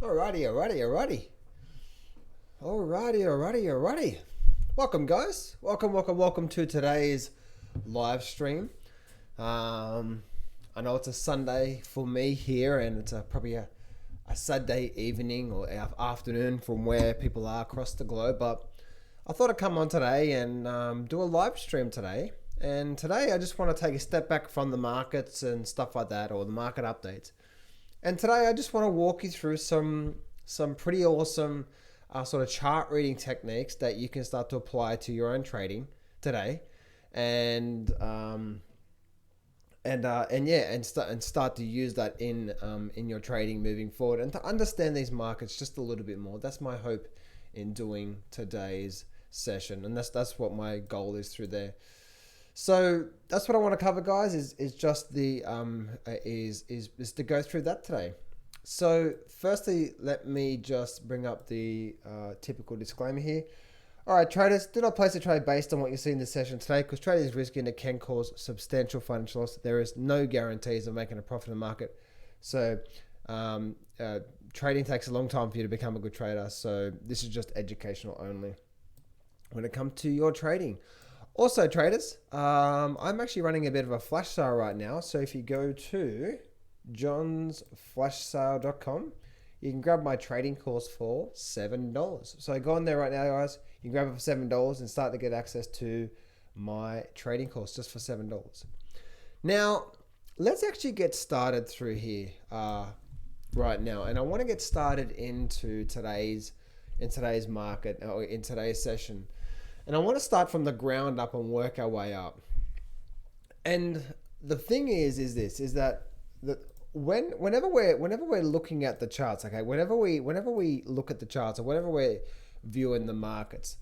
Alrighty. Welcome, guys. Welcome to today's live stream. I know it's a Sunday for me here, and it's probably a Saturday evening or afternoon from where people are across the globe. But I thought I'd come on today and do a live stream today. And today I just want to take a step back from the markets and stuff like that, or the market updates. And today I just want to walk you through some pretty awesome sort of chart reading techniques that you can start to apply to your own trading today, and start to use that in your trading moving forward, and to understand these markets just a little bit more. That's my hope in doing today's session, and that's what my goal is through there. So that's what I want to cover, guys. Is just the is to go through that today. So firstly, let me just bring up the typical disclaimer here. All right, traders, do not place a trade based on what you see in this session today, because trading is risky and it can cause substantial financial loss. There is no guarantees of making a profit in the market. So trading takes a long time for you to become a good trader. So this is just educational only when it comes to your trading. Also, traders, I'm actually running a bit of a flash sale right now. So if you go to johnsflashsale.com, you can grab my trading course for $7. So go on there right now, guys. You can grab it for $7 and start to get access to my trading course just for $7. Now, let's actually get started through here right now. And I want to get started into today's market, or in today's session. And I want to start from the ground up and work our way up. And the thing is that whenever we're looking at the charts, okay, whenever we look at the charts, or whenever we're viewing the markets,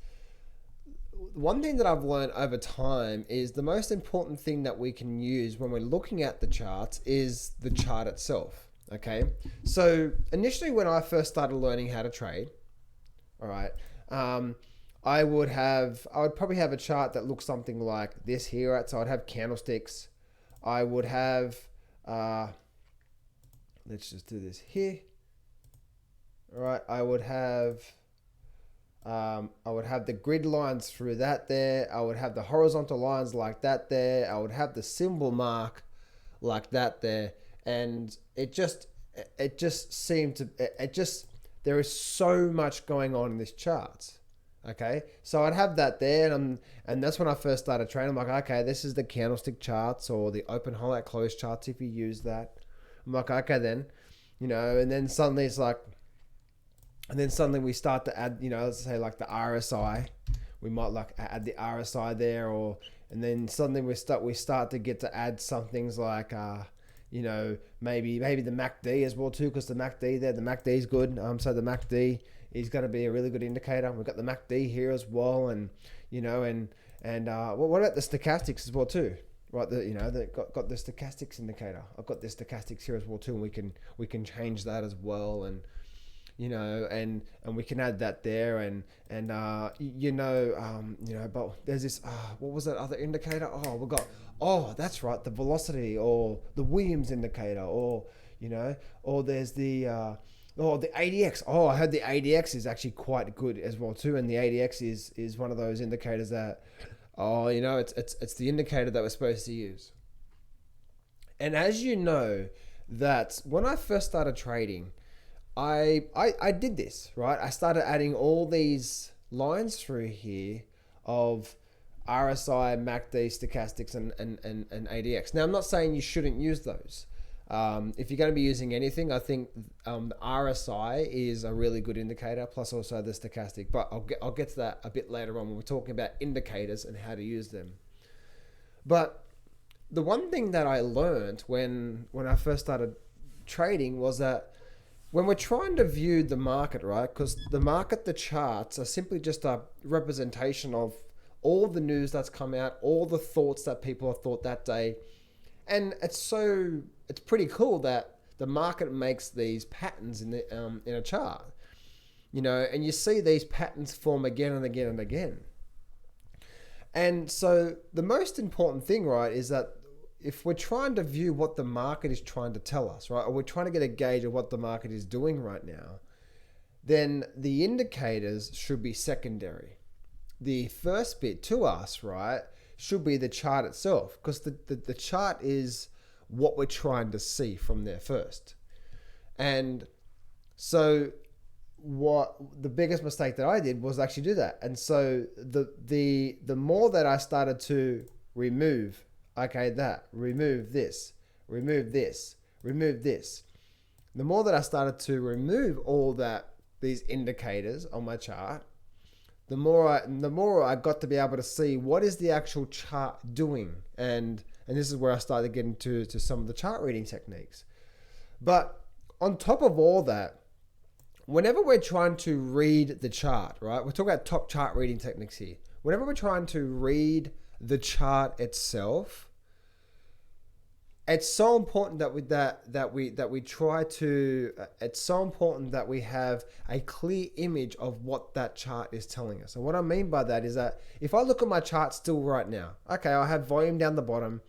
one thing that I've learned over time is the most important thing that we can use when we're looking at the charts is the chart itself. Okay, so initially when I first started learning how to trade, all right, I would probably have a chart that looks something like this here, right? So I'd have candlesticks. I would have, let's just do this here. All right, I would have the grid lines through that there. I would have the horizontal lines like that there. I would have the symbol mark like that there. And there is so much going on in this chart. Okay, so I'd have that there, and that's when I first started trading. I'm like, okay, this is the candlestick charts, or the open, highlight, close charts if you use that. I'm like, okay then, and then suddenly it's like, we start to add, let's say like the RSI. We might like add the RSI there, and then suddenly we start to get to add some things like maybe the MACD as well too, because the MACD is good. So the MACD is going to be a really good indicator. We've got the MACD here as well, and what about the stochastics as well too? Right, got the stochastics indicator. I've got the stochastics here as well too, and we can change that as well, and we can add that there, but there's this what was that other indicator? That's right, the velocity, or the Williams indicator, or there's the ADX. I heard the ADX is actually quite good as well too, and the ADX is one of those indicators that it's the indicator that we're supposed to use. And as you know, that when I first started trading, I did this, right? I started adding all these lines through here of RSI, MACD, stochastics, and ADX. Now, I'm not saying you shouldn't use those. If you're going to be using anything, I think the RSI is a really good indicator, plus also the stochastic. But I'll get to that a bit later on when we're talking about indicators and how to use them. But the one thing that I learned when I first started trading was that when we're trying to view the market, right? Because the charts are simply just a representation of all the news that's come out, all the thoughts that people have thought that day. And it's pretty cool that the market makes these patterns in a chart, and you see these patterns form again and again and again. And so the most important thing, right, is that if we're trying to view what the market is trying to tell us, right, or we're trying to get a gauge of what the market is doing right now, then the indicators should be secondary. The first bit to us, right, should be the chart itself, because the chart is what we're trying to see from there first. And so what the biggest mistake that I did was actually do that. And so the more that I started to remove, okay, that, remove this, remove this, remove this, the more that I started to remove all that, these indicators on my chart, the more I got to be able to see what is the actual chart doing. And this is where I started getting to some of the chart reading techniques. But on top of all that, whenever we're trying to read the chart, right? We're talking about top chart reading techniques here. Whenever we're trying to read the chart itself, it's so important that we try to. It's so important that we have a clear image of what that chart is telling us. And what I mean by that is that if I look at my chart still right now, okay, I have volume down the bottom,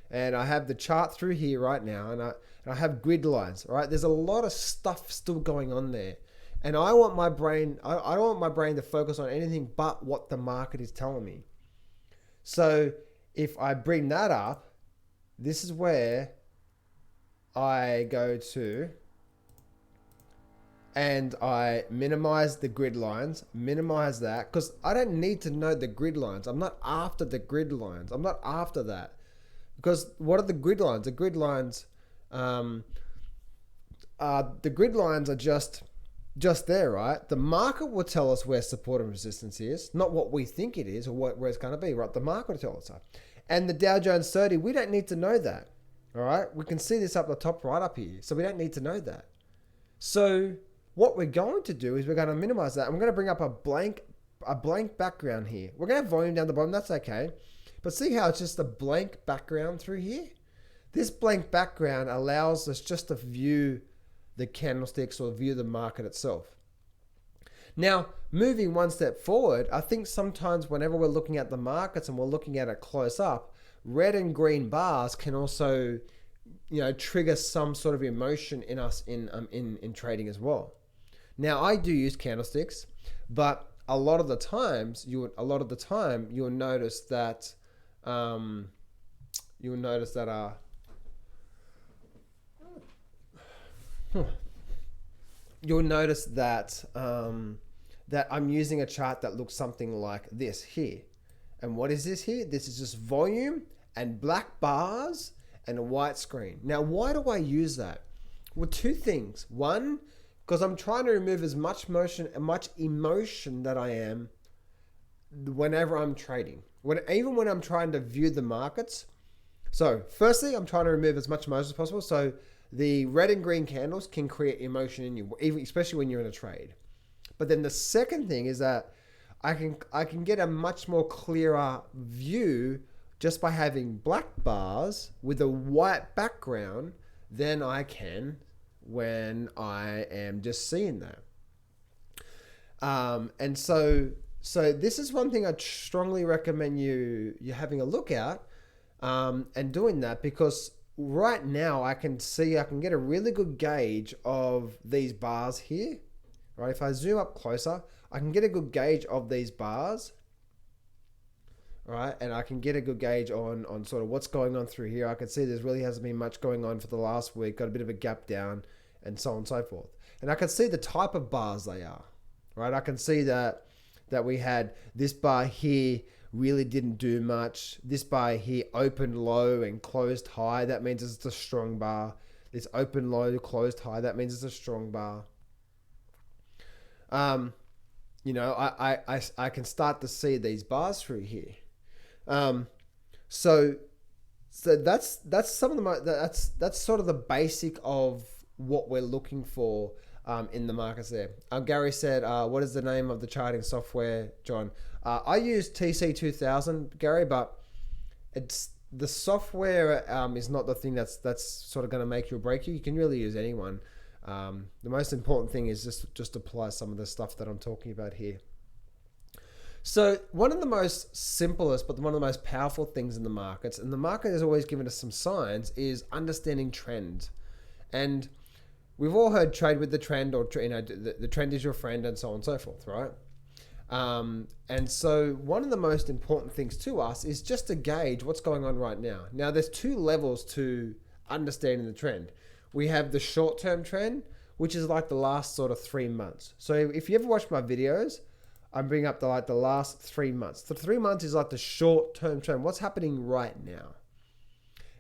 and I have the chart through here right now, and I have grid lines. Right, there's a lot of stuff still going on there, and I want my brain. I don't want my brain to focus on anything but what the market is telling me. So if I bring that up, this is where I go to and I minimize the grid lines, minimize that, because I don't need to know the grid lines. I'm not after the grid lines. I'm not after that. Because what are the grid lines? The grid lines, are just there, right? The market will tell us where support and resistance is, not what we think it is or where it's going to be, right? The market will tell us that. And the Dow Jones 30, we don't need to know that, all right? We can see this up the top right up here, so we don't need to know that. So what we're going to do is we're going to minimize that. And we're going to bring up a blank background here. We're going to have volume down the bottom, that's okay. But see how it's just a blank background through here? This blank background allows us just to view the candlesticks or view the market itself. Now, moving one step forward, I think sometimes whenever we're looking at the markets and we're looking at it close up, red and green bars can also, trigger some sort of emotion in us in trading as well. Now, I do use candlesticks, but a lot of the time you'll notice that that I'm using a chart that looks something like this here. And what is this here? This is just volume and black bars and a white screen. Now, why do I use that? Well, two things. One, because I'm trying to remove as much motion and much emotion that I am whenever I'm trading. Even when I'm trying to view the markets. So, firstly, I'm trying to remove as much motion as possible. So, the red and green candles can create emotion in you, especially when you're in a trade. But then the second thing is that I can get a much more clearer view just by having black bars with a white background than I can when I am just seeing that. And so this is one thing I strongly recommend you having a look at and doing that, because right now I can get a really good gauge of these bars here. Right, if I zoom up closer, I can get a good gauge of these bars, right? And I can get a good gauge on sort of what's going on through here. I can see there really hasn't been much going on for the last week, got a bit of a gap down and so on and so forth. And I can see the type of bars they are, right? I can see that we had this bar here really didn't do much. This bar here opened low and closed high. That means it's a strong bar. This open low, closed high. That means it's a strong bar. I can start to see these bars through here. So that's some of that's sort of the basic of what we're looking for in the markets there. Gary said, what is the name of the charting software, John? I use TC2000, Gary, but it's the software is not the thing that's sort of going to make you or break you. You can really use anyone. The most important thing is just apply some of the stuff that I'm talking about here. So one of the most simplest, but one of the most powerful things in the markets, and the market has always given us some signs, is understanding trends. And we've all heard trade with the trend, or the trend is your friend, and so on and so forth, right? And so one of the most important things to us is just to gauge what's going on right now. Now, there's two levels to understanding the trend. We have the short-term trend, which is like the last sort of 3 months. So if you ever watch my videos, I'm bringing up the last 3 months. The 3 months is like the short-term trend. What's happening right now?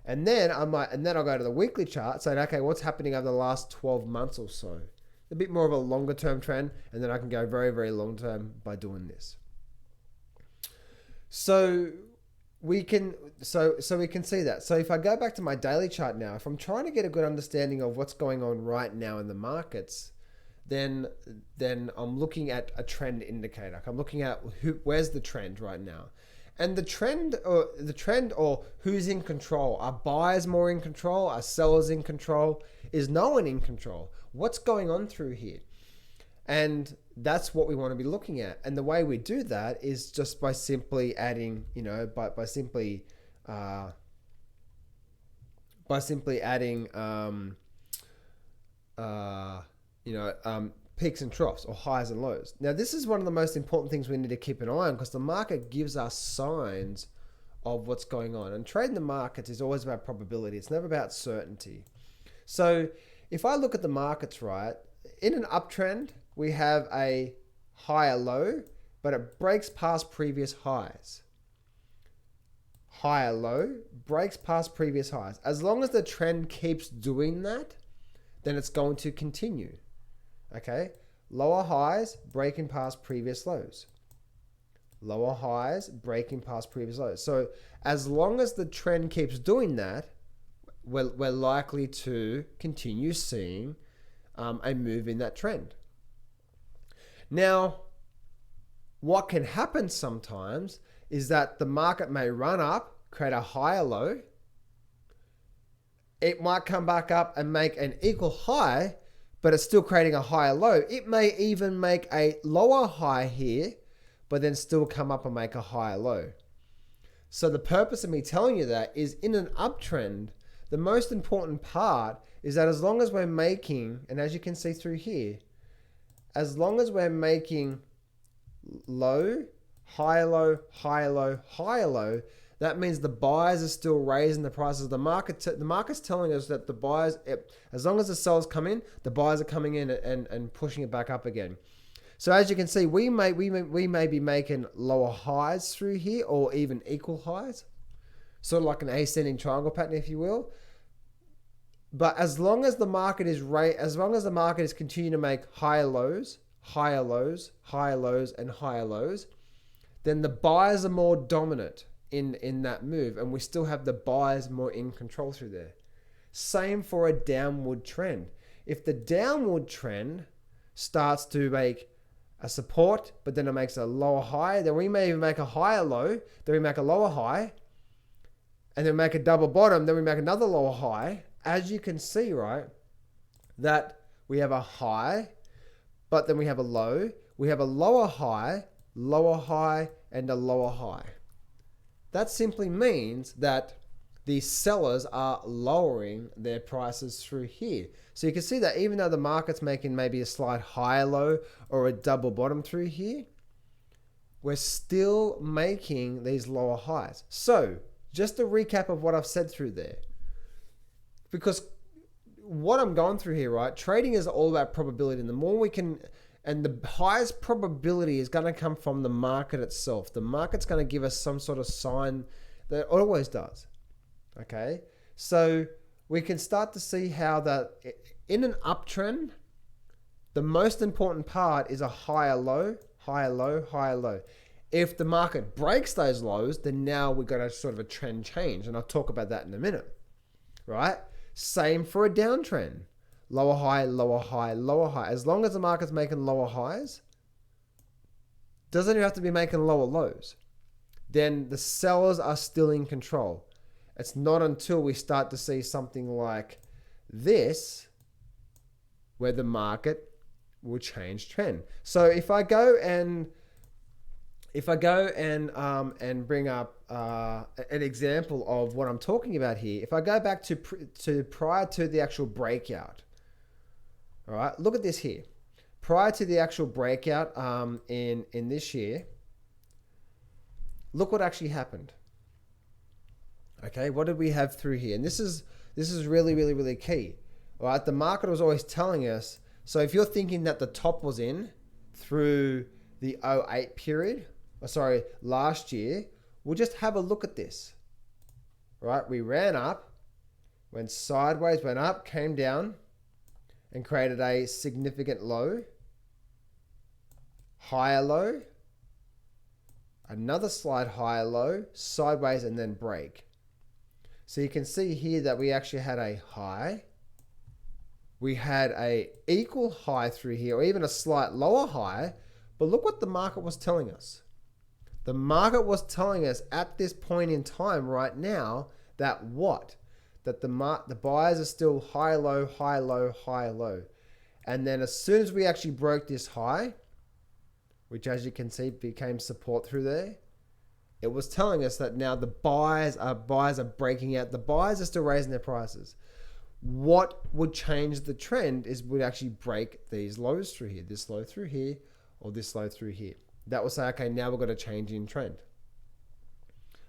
And then I'll go to the weekly chart, saying, okay, what's happening over the last 12 months or so? A bit more of a longer term trend, and then I can go very, very long term by doing this. So we can see that. So if I go back to my daily chart now, if I'm trying to get a good understanding of what's going on right now in the markets, then I'm looking at a trend indicator. I'm looking at where's the trend right now. And the trend or who's in control. Are buyers more in control? Are sellers in control? Is no one in control? What's going on through here? And that's what we want to be looking at. And the way we do that is just by simply adding, by simply adding, peaks and troughs, or highs and lows. Now, this is one of the most important things we need to keep an eye on, because the market gives us signs of what's going on. And trading the markets is always about probability. It's never about certainty. So if I look at the markets, right, in an uptrend, we have a higher low, but it breaks past previous highs. Higher low, breaks past previous highs. As long as the trend keeps doing that, then it's going to continue. Okay, lower highs breaking past previous lows. Lower highs breaking past previous lows. So as long as the trend keeps doing that, we're likely to continue seeing a move in that trend. Now, what can happen sometimes is that the market may run up, create a higher low. It might come back up and make an equal high, but it's still creating a higher low. It may even make a lower high here, but then still come up and make a higher low. So the purpose of me telling you that is, in an uptrend, the most important part is that as long as we're making, and as you can see through here, as long as we're making low, higher low, higher low, higher low, that means the buyers are still raising the prices. The market's telling us that the buyers, as long as the sellers come in, the buyers are coming in and pushing it back up again. So as you can see, we may be making lower highs through here, or even equal highs, sort of like an ascending triangle pattern, if you will. But as long as the market is continuing to make higher lows, higher lows, higher lows, and higher lows, then the buyers are more dominant in that move, and we still have the buyers more in control through there. Same for a downward trend. If the downward trend starts to make a support, but then it makes a lower high, then we may even make a higher low, then we make a lower high, and then make a double bottom, then we make another lower high. As you can see, right, that we have a high, but then we have a low, we have a lower high, and a lower high. That simply means that the sellers are lowering their prices through here. So you can see that even though the market's making maybe a slight higher low or a double bottom through here, we're still making these lower highs. So just a recap of what I've said through there. Because what I'm going through here, right, trading is all about probability. And the more we can, and the highest probability is going to come from the market itself. The market's going to give us some sort of sign that it always does. Okay, so we can start to see how that in an uptrend, the most important part is a higher low, higher low, higher low. If the market breaks those lows, then now we've got a sort of a trend change, and I'll talk about that in a minute, right? Same for a downtrend. Lower high, lower high, lower high. As long as the market's making lower highs, doesn't even have to be making lower lows. Then the sellers are still in control. It's not until we start to see something like this where the market will change trend. So if I go and if I go and bring up an example of what I'm talking about here, if I go back to prior to the actual breakout, all right, look at this here. Prior to the actual breakout in this year, look what actually happened. Okay, what did we have through here? And this is really, really, really key. All right, the market was always telling us. So if you're thinking that the top was in through the '08 period, last year, we'll just have a look at this. Right, we ran up, went sideways, went up, came down, and created a significant low, higher low, another slight higher low, sideways, and then break. So you can see here that we actually had a high. We had a equal high through here, or even a slight lower high. But look what the market was telling us. The market was telling us at this point in time right now that what? That the buyers are still high, low, high, low, high, low. And then as soon as we actually broke this high, which as you can see became support through there, it was telling us that now the buyers are breaking out. The buyers are still raising their prices. What would change the trend is we'd actually break these lows through here, this low through here, or this low through here. That will say, okay, now we've got a change in trend.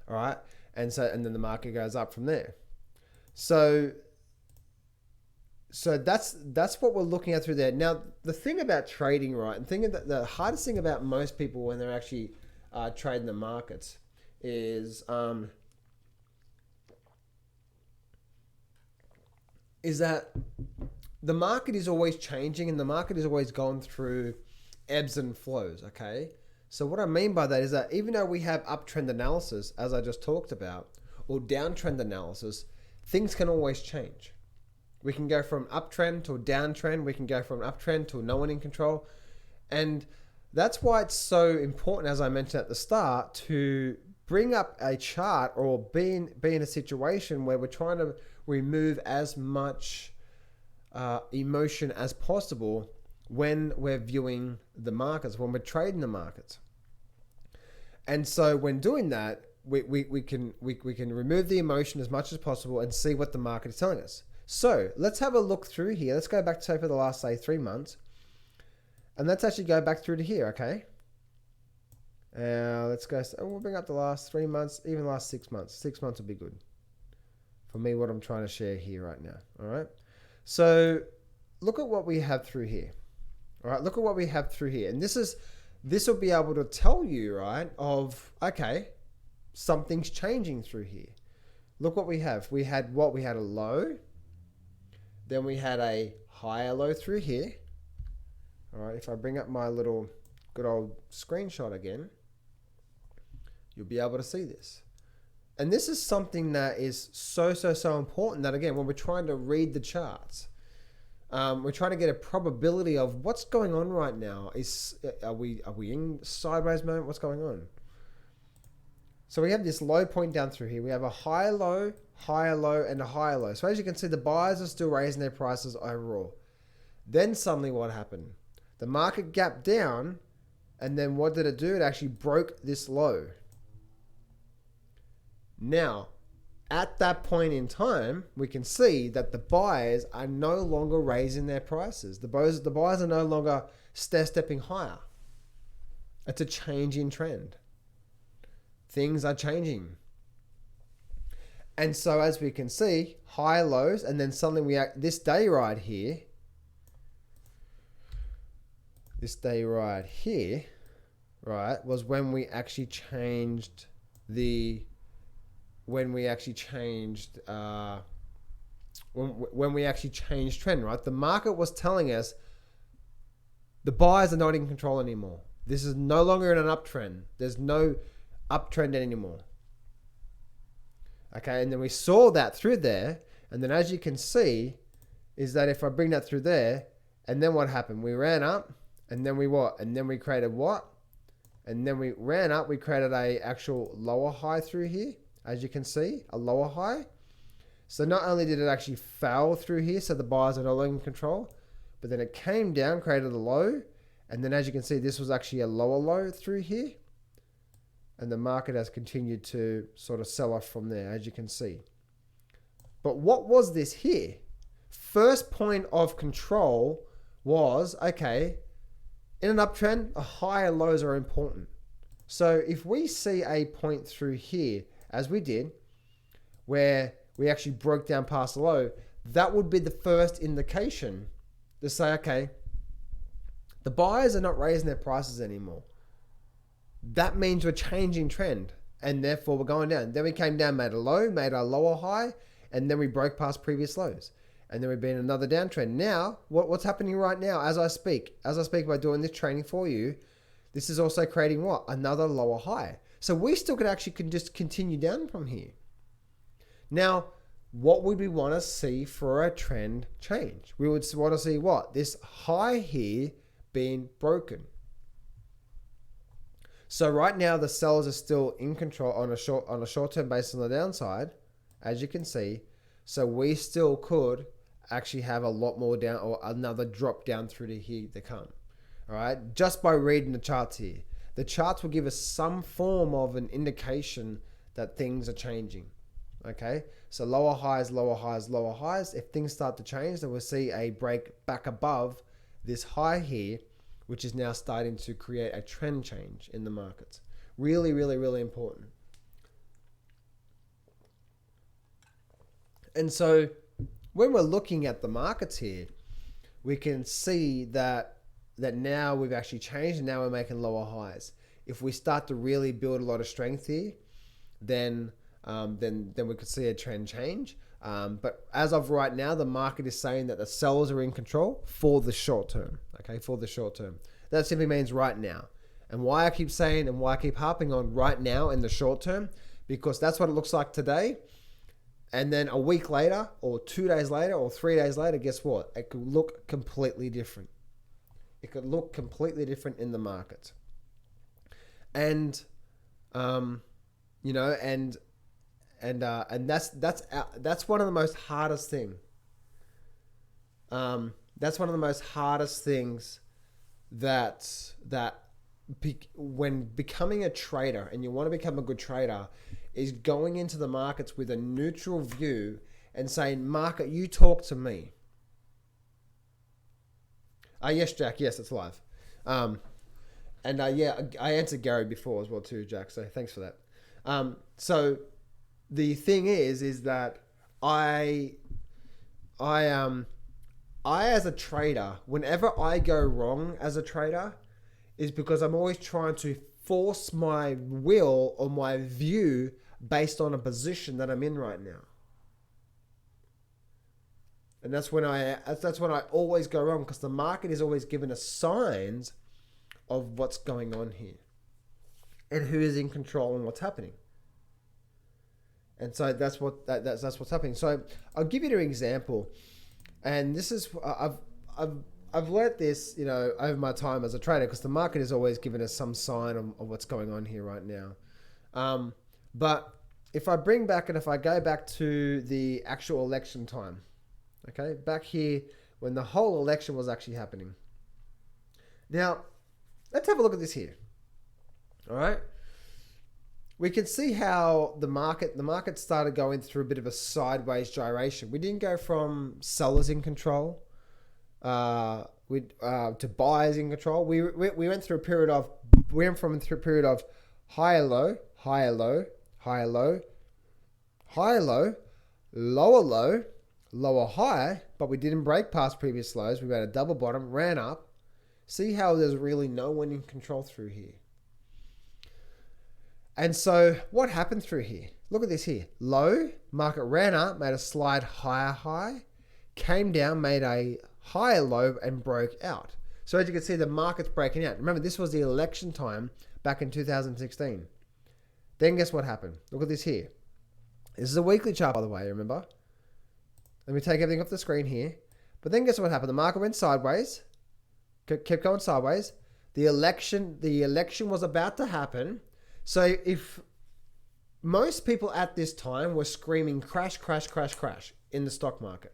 All right, and then the market goes up from there. So that's what we're looking at through there. Now, the thing about trading, right, and the hardest thing about most people when they're actually trading the markets is that the market is always changing and the market is always going through ebbs and flows, okay? So what I mean by that is that even though we have uptrend analysis, as I just talked about, or downtrend analysis, things can always change. We can go from uptrend to a downtrend. We can go from an uptrend to no one in control. And that's why it's so important, as I mentioned at the start, to bring up a chart or be in a situation where we're trying to remove as much emotion as possible when we're viewing the markets, when we're trading the markets. And so when doing that, we can remove the emotion as much as possible and see what the market is telling us. So let's have a look through here. Let's go back to for the last, say, 3 months. And let's actually go back through to here, okay? Let's go, we'll bring up the last 3 months, even the last 6 months. 6 months would be good for me, what I'm trying to share here right now, all right? So look at what we have through here, all right? Look at what we have through here. And this will be able to tell you, right, of, okay, something's changing through here. Look what we have. We had a low, then we had a higher low through here. All right, if I bring up my little good old screenshot again, you'll be able to see this. And this is something that is so important that, again, when we're trying to read the charts, we're trying to get a probability of what's going on right now. Are we in sideways moment? What's going on? So we have this low point down through here. We have a higher low, and a higher low. So as you can see, the buyers are still raising their prices overall. Then suddenly what happened? The market gapped down, and then what did it do? It actually broke this low. Now, at that point in time, we can see that the buyers are no longer raising their prices. The buyers are no longer stepping higher. It's a change in trend. Things are changing. And so as we can see, high lows, and then suddenly this day right here, right, was when we actually changed when we actually changed trend, right? The market was telling us the buyers are not in control anymore. This is no longer in an uptrend. There's no uptrend anymore. Okay, and then we saw that through there, and then as you can see, is that if I bring that through there, and then what happened? We ran up, and then we what? And then we created what? And then we ran up, we created a actual lower high through here. As you can see, a lower high. So not only did it actually fail through here, so the buyers are no longer in control, but then it came down, created a low, and then as you can see, this was actually a lower low through here. And the market has continued to sort of sell off from there, as you can see. But what was this here? First point of control was, okay, in an uptrend, higher lows are important. So if we see a point through here, as we did, where we actually broke down past the low, that would be the first indication to say, okay, the buyers are not raising their prices anymore. That means we're changing trend, and therefore we're going down. Then we came down, made a low, made a lower high, and then we broke past previous lows. And then we've been another downtrend. Now, what's happening right now as I speak? As I speak by doing this training for you, this is also creating what? Another lower high. So we still could actually just continue down from here. Now, what would we want to see for a trend change? We would want to see what? This high here being broken. So right now the sellers are still in control on a short-term basis on the downside, as you can see. So we still could actually have a lot more down or another drop down through to here to come. All right, just by reading the charts here. The charts will give us some form of an indication that things are changing. Okay, so lower highs, lower highs, lower highs. If things start to change, then we'll see a break back above this high here, which is now starting to create a trend change in the markets. Really, really, really important. And so when we're looking at the markets here, we can see that now we've actually changed and now we're making lower highs. If we start to really build a lot of strength here, then we could see a trend change. But as of right now, the market is saying that the sellers are in control for the short term. Okay, for the short term. That simply means right now. And why I keep saying and why I keep harping on right now in the short term, because that's what it looks like today. And then a week later, or 2 days later, or 3 days later, guess what? It could look completely different. It could look completely different in the market. And, you know, and that's one of the most hardest thing. That's one of the most hardest things when becoming a trader, and you want to become a good trader, is going into the markets with a neutral view and saying, market, you talk to me. Yes, Jack. Yes, it's live. Yeah, I answered Gary before as well too, Jack. So thanks for that. So the thing is that I as a trader, whenever I go wrong as a trader, is because I'm always trying to force my will or my view based on a position that I'm in right now. And that's when I always go wrong, because the market is always giving us signs of what's going on here and who is in control and what's happening. And so that's what's happening. So I'll give you an example, and this is I've learnt this, you know, over my time as a trader, because the market is always giving us some sign of what's going on here right now. But if I go back to the actual election time, okay, back here when the whole election was actually happening. Now, let's have a look at this here. All right. We can see how the market started going through a bit of a sideways gyration. We didn't go from sellers in control to buyers in control. We went through a period of higher low, higher low, higher low, higher low, lower low, lower high, but we didn't break past previous lows. We had a double bottom, ran up. See how there's really no one in control through here. And so what happened through here? Look at this here. Low, market ran up, made a slide higher high, came down, made a higher low and broke out. So as you can see, the market's breaking out. Remember, this was the election time back in 2016. Then guess what happened? Look at this here. This is a weekly chart, by the way, remember? Let me take everything off the screen here. But then guess what happened? The market went sideways, kept going sideways. The election was about to happen. So if most people at this time were screaming crash, crash, crash, crash in the stock market.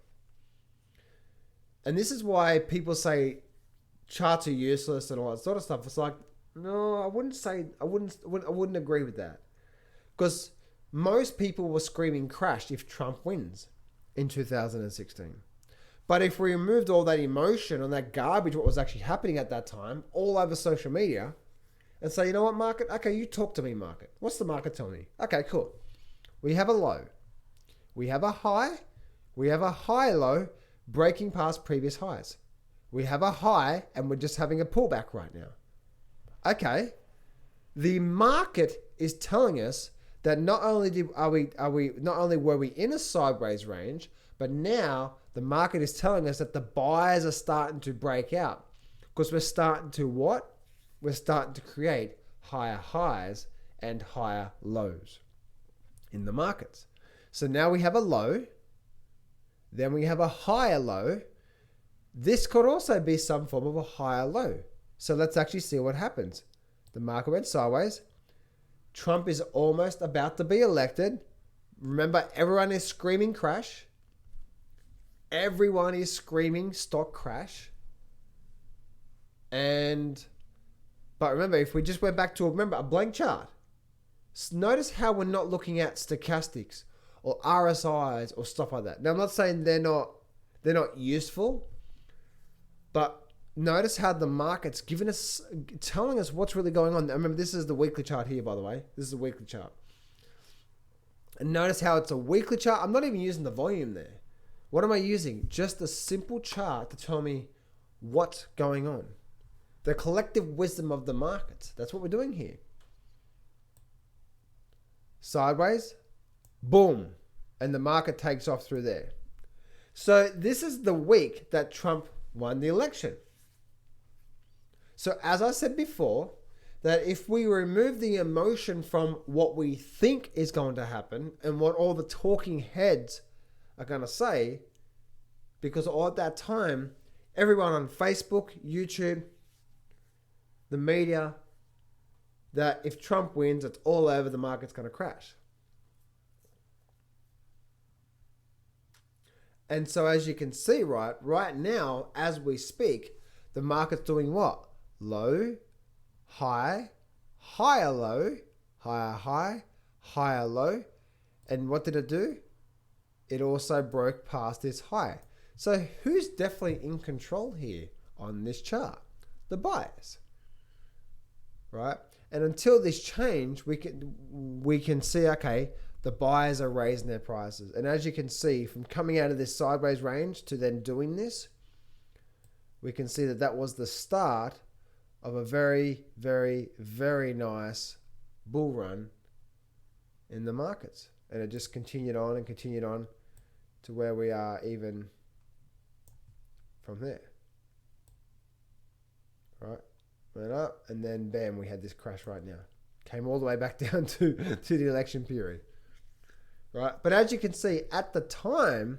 And this is why people say charts are useless and all that sort of stuff. It's like, No, I wouldn't say. I wouldn't agree with that. Because most people were screaming crash if Trump wins in 2016. But if we removed all that emotion and that garbage, what was actually happening at that time, all over social media, and say, you know what, market? Okay, you talk to me, market. What's the market telling me? Okay, cool. We have a low. We have a high. We have a high low breaking past previous highs. We have a high and we're just having a pullback right now. Okay. The market is telling us that not only were we in a sideways range, but now the market is telling us that the buyers are starting to break out because we're starting to what? We're starting to create higher highs and higher lows in the markets. So now we have a low, then we have a higher low. This could also be some form of a higher low. So let's actually see what happens. The market went sideways. Trump is almost about to be elected. Remember, everyone is screaming crash. Everyone is screaming stock crash. But remember, if we just went back to a blank chart, notice how we're not looking at stochastics or RSIs or stuff like that. Now, I'm not saying they're not useful, but notice how the market's telling us what's really going on. Remember, this is the weekly chart here, by the way. This is a weekly chart. And notice how it's a weekly chart. I'm not even using the volume there. What am I using? Just a simple chart to tell me what's going on. The collective wisdom of the markets. That's what we're doing here. Sideways, boom, and the market takes off through there. So this is the week that Trump won the election. So as I said before, that if we remove the emotion from what we think is going to happen and what all the talking heads are going to say, because all at that time, everyone on Facebook, YouTube, the media, that if Trump wins, it's all over, the market's going to crash. And so as you can see, right now, as we speak, the market's doing what? Low, high, higher low, higher high, higher low. And what did it do? It also broke past this high. So who's definitely in control here on this chart? The buyers. Right? And until this change, we can see, okay, the buyers are raising their prices. And as you can see, from coming out of this sideways range to then doing this, we can see that that was the start of a very, very, very nice bull run in the markets. And it just continued on and continued on to where we are even from there. Right? Went up, and then bam, we had this crash right now. Came all the way back down to the election period. Right? But as you can see, at the time,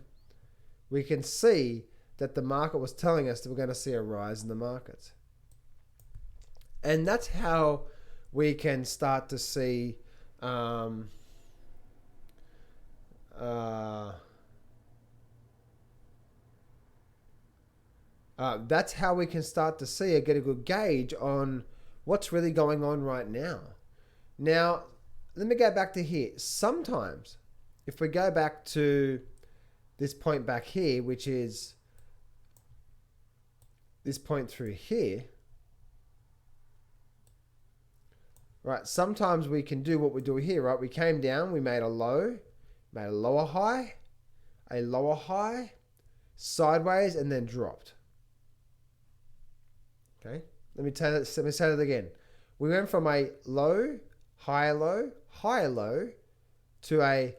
we can see that the market was telling us that we're going to see a rise in the markets. And that's how we can start to see that's how we can start to see or get a good gauge on what's really going on right now. Now, let me go back to here. Sometimes, if we go back to this point back here, which is this point through here, right? Sometimes we can do what we do here, right? We came down, we made a low, made a lower high, sideways, and then dropped. Okay, let me say that again. We went from a low, higher low, to a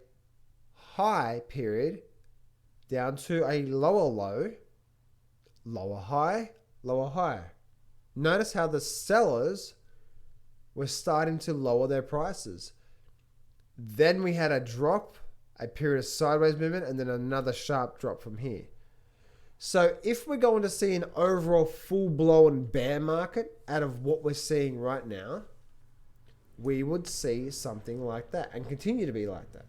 high period, down to a lower low, lower high. Notice how the sellers were starting to lower their prices. Then we had a drop, a period of sideways movement, and then another sharp drop from here. So if we're going to see an overall full-blown bear market out of what we're seeing right now, we would see something like that and continue to be like that.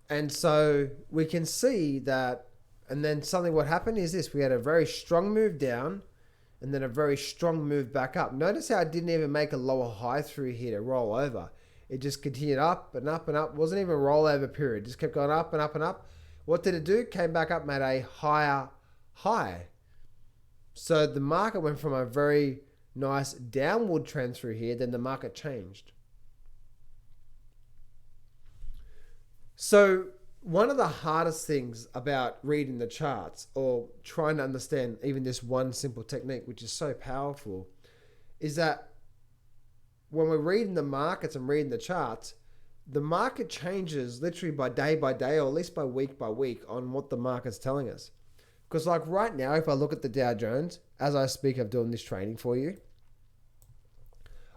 And so we can see that, and then something what happened is this: we had a very strong move down, and then a very strong move back up. Notice how it didn't even make a lower high through here to roll over. It just continued up and up and up. It wasn't even a rollover period. It just kept going up and up and up. What did it do? Came back up, made a higher high. So the market went from a very nice downward trend through here, then the market changed. So one of the hardest things about reading the charts or trying to understand even this one simple technique, which is so powerful, is that when we're reading the markets and reading the charts, the market changes literally by day, or at least by week on what the market's telling us. Because like right now, if I look at the Dow Jones, as I speak of doing this training for you,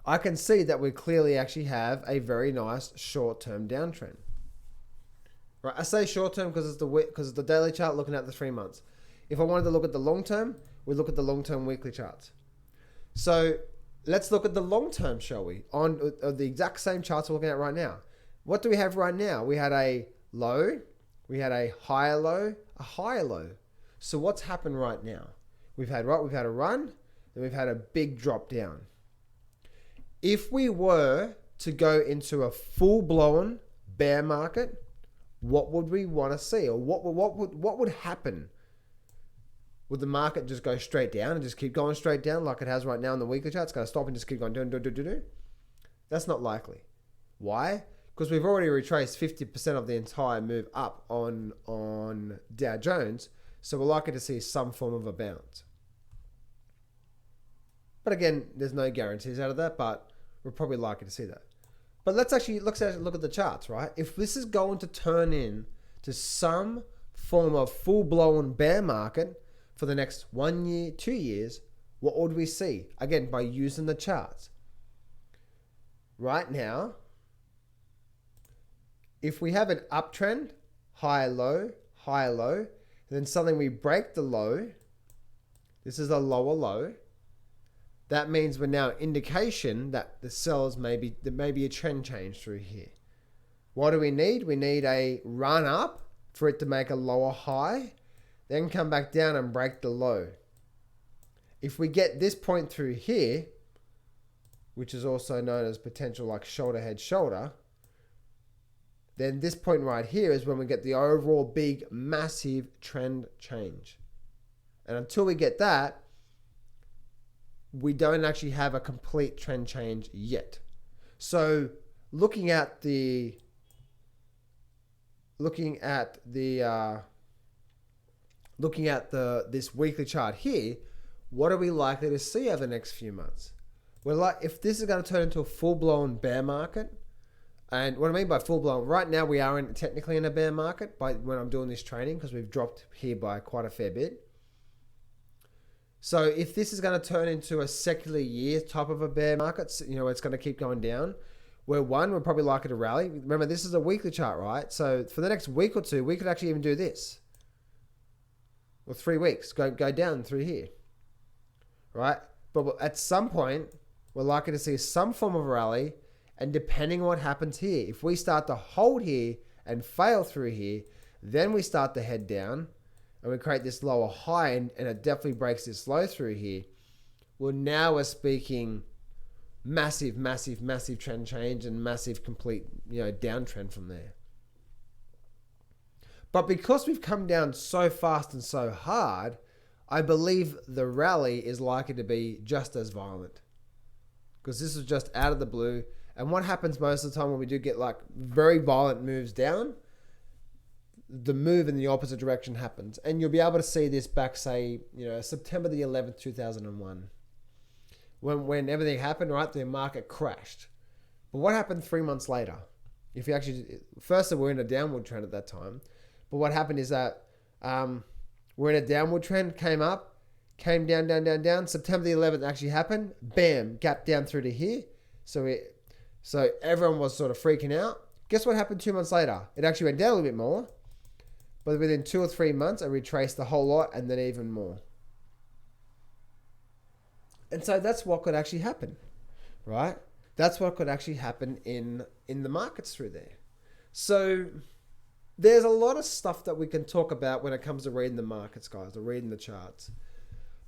I can see that we clearly actually have a very nice short-term downtrend. Right, I say short-term because it's the daily chart looking at the 3 months. If I wanted to look at the long-term, we look at the long-term weekly charts. So let's look at the long-term, shall we? On the exact same charts we're looking at right now. What do we have right now? We had a low, we had a higher low, a higher low. So what's happened right now? We've had a run, then we've had a big drop down. If we were to go into a full-blown bear market, what would we want to see? Or what would happen? Would the market just go straight down and just keep going straight down like it has right now in the weekly chart? It's going to stop and just keep going, do. That's not likely. Why? Because we've already retraced 50% of the entire move up on Dow Jones. So we're likely to see some form of a bounce. But again, there's no guarantees out of that, but we're probably likely to see that. But let's actually look at the charts, right? If this is going to turn in to some form of full-blown bear market for the next 1 year, 2 years, what would we see? Again, by using the charts. Right now, if we have an uptrend, higher low, and then suddenly we break the low, this is a lower low, that means we're now indication that the sellers there may be a trend change through here. What do we need? We need a run up for it to make a lower high, then come back down and break the low. If we get this point through here, which is also known as potential like shoulder head shoulder, then this point right here is when we get the overall big massive trend change. And until we get that, we don't actually have a complete trend change yet. So looking at this weekly chart here, what are we likely to see over the next few months? Well, if this is going to turn into a full-blown bear market, and what I mean by full-blown, right now we are technically in a bear market when I'm doing this training, because we've dropped here by quite a fair bit. So if this is going to turn into a secular year type of a bear market, it's going to keep going down, we're probably likely to rally. Remember, this is a weekly chart, right? So for the next week or two, we could actually even do this. Or 3 weeks, go down through here, right? But at some point, we're likely to see some form of rally, and depending on what happens here, if we start to hold here and fail through here, then we start to head down, and we create this lower high, and it definitely breaks this low through here. Well, now we're speaking massive trend change and massive complete, downtrend from there. But because we've come down so fast and so hard, I believe the rally is likely to be just as violent. Because this is just out of the blue. And what happens most of the time when we do get like very violent moves down, the move in the opposite direction happens. And you'll be able to see this back, say, September the 11th, 2001. When everything happened, right, the market crashed. But what happened 3 months later? If you actually, first we're in a downward trend at that time. But what happened is that we're in a downward trend, came up, came down. September the 11th actually happened. Bam, gap down through to here. So everyone was sort of freaking out. Guess what happened 2 months later? It actually went down a little bit more. But within 2 or 3 months, I retraced the whole lot and then even more. And so that's what could actually happen, right? That's what could actually happen in the markets through there. So there's a lot of stuff that we can talk about when it comes to reading the markets, guys, or reading the charts.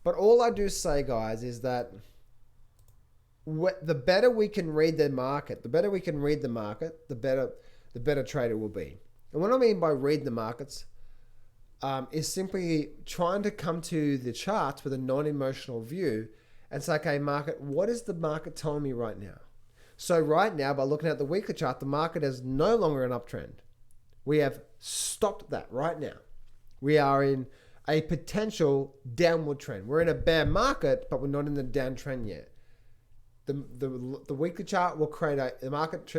But all I do say, guys, is that the better we can read the market, the better trader will be. And what I mean by read the markets is simply trying to come to the charts with a non-emotional view and say, okay, market, what is the market telling me right now? So right now, by looking at the weekly chart, the market is no longer an uptrend. We have stopped that right now. We are in a potential downward trend. We're in a bear market, but we're not in the downtrend yet. The weekly chart will create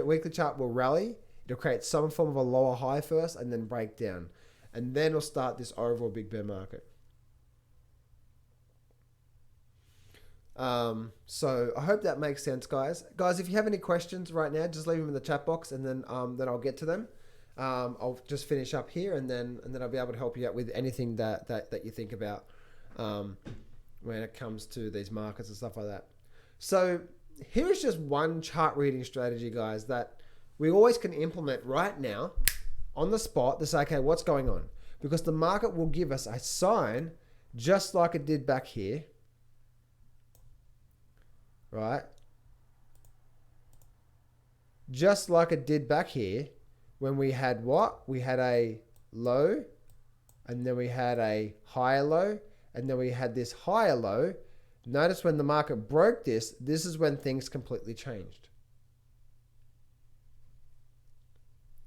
weekly chart will rally. It'll create some form of a lower high first and then break down. And then it'll start this overall big bear market. So I hope that makes sense, guys. Guys, if you have any questions right now, just leave them in the chat box, and then I'll get to them. I'll just finish up here, and then I'll be able to help you out with anything that you think about when it comes to these markets and stuff like that. So here is just one chart reading strategy, guys, that we always can implement right now on the spot to say, okay, what's going on? Because the market will give us a sign just like it did back here, right? Just like it did back here when we had what? We had a low, and then we had a higher low, and then we had this higher low. Notice when the market broke this is when things completely changed.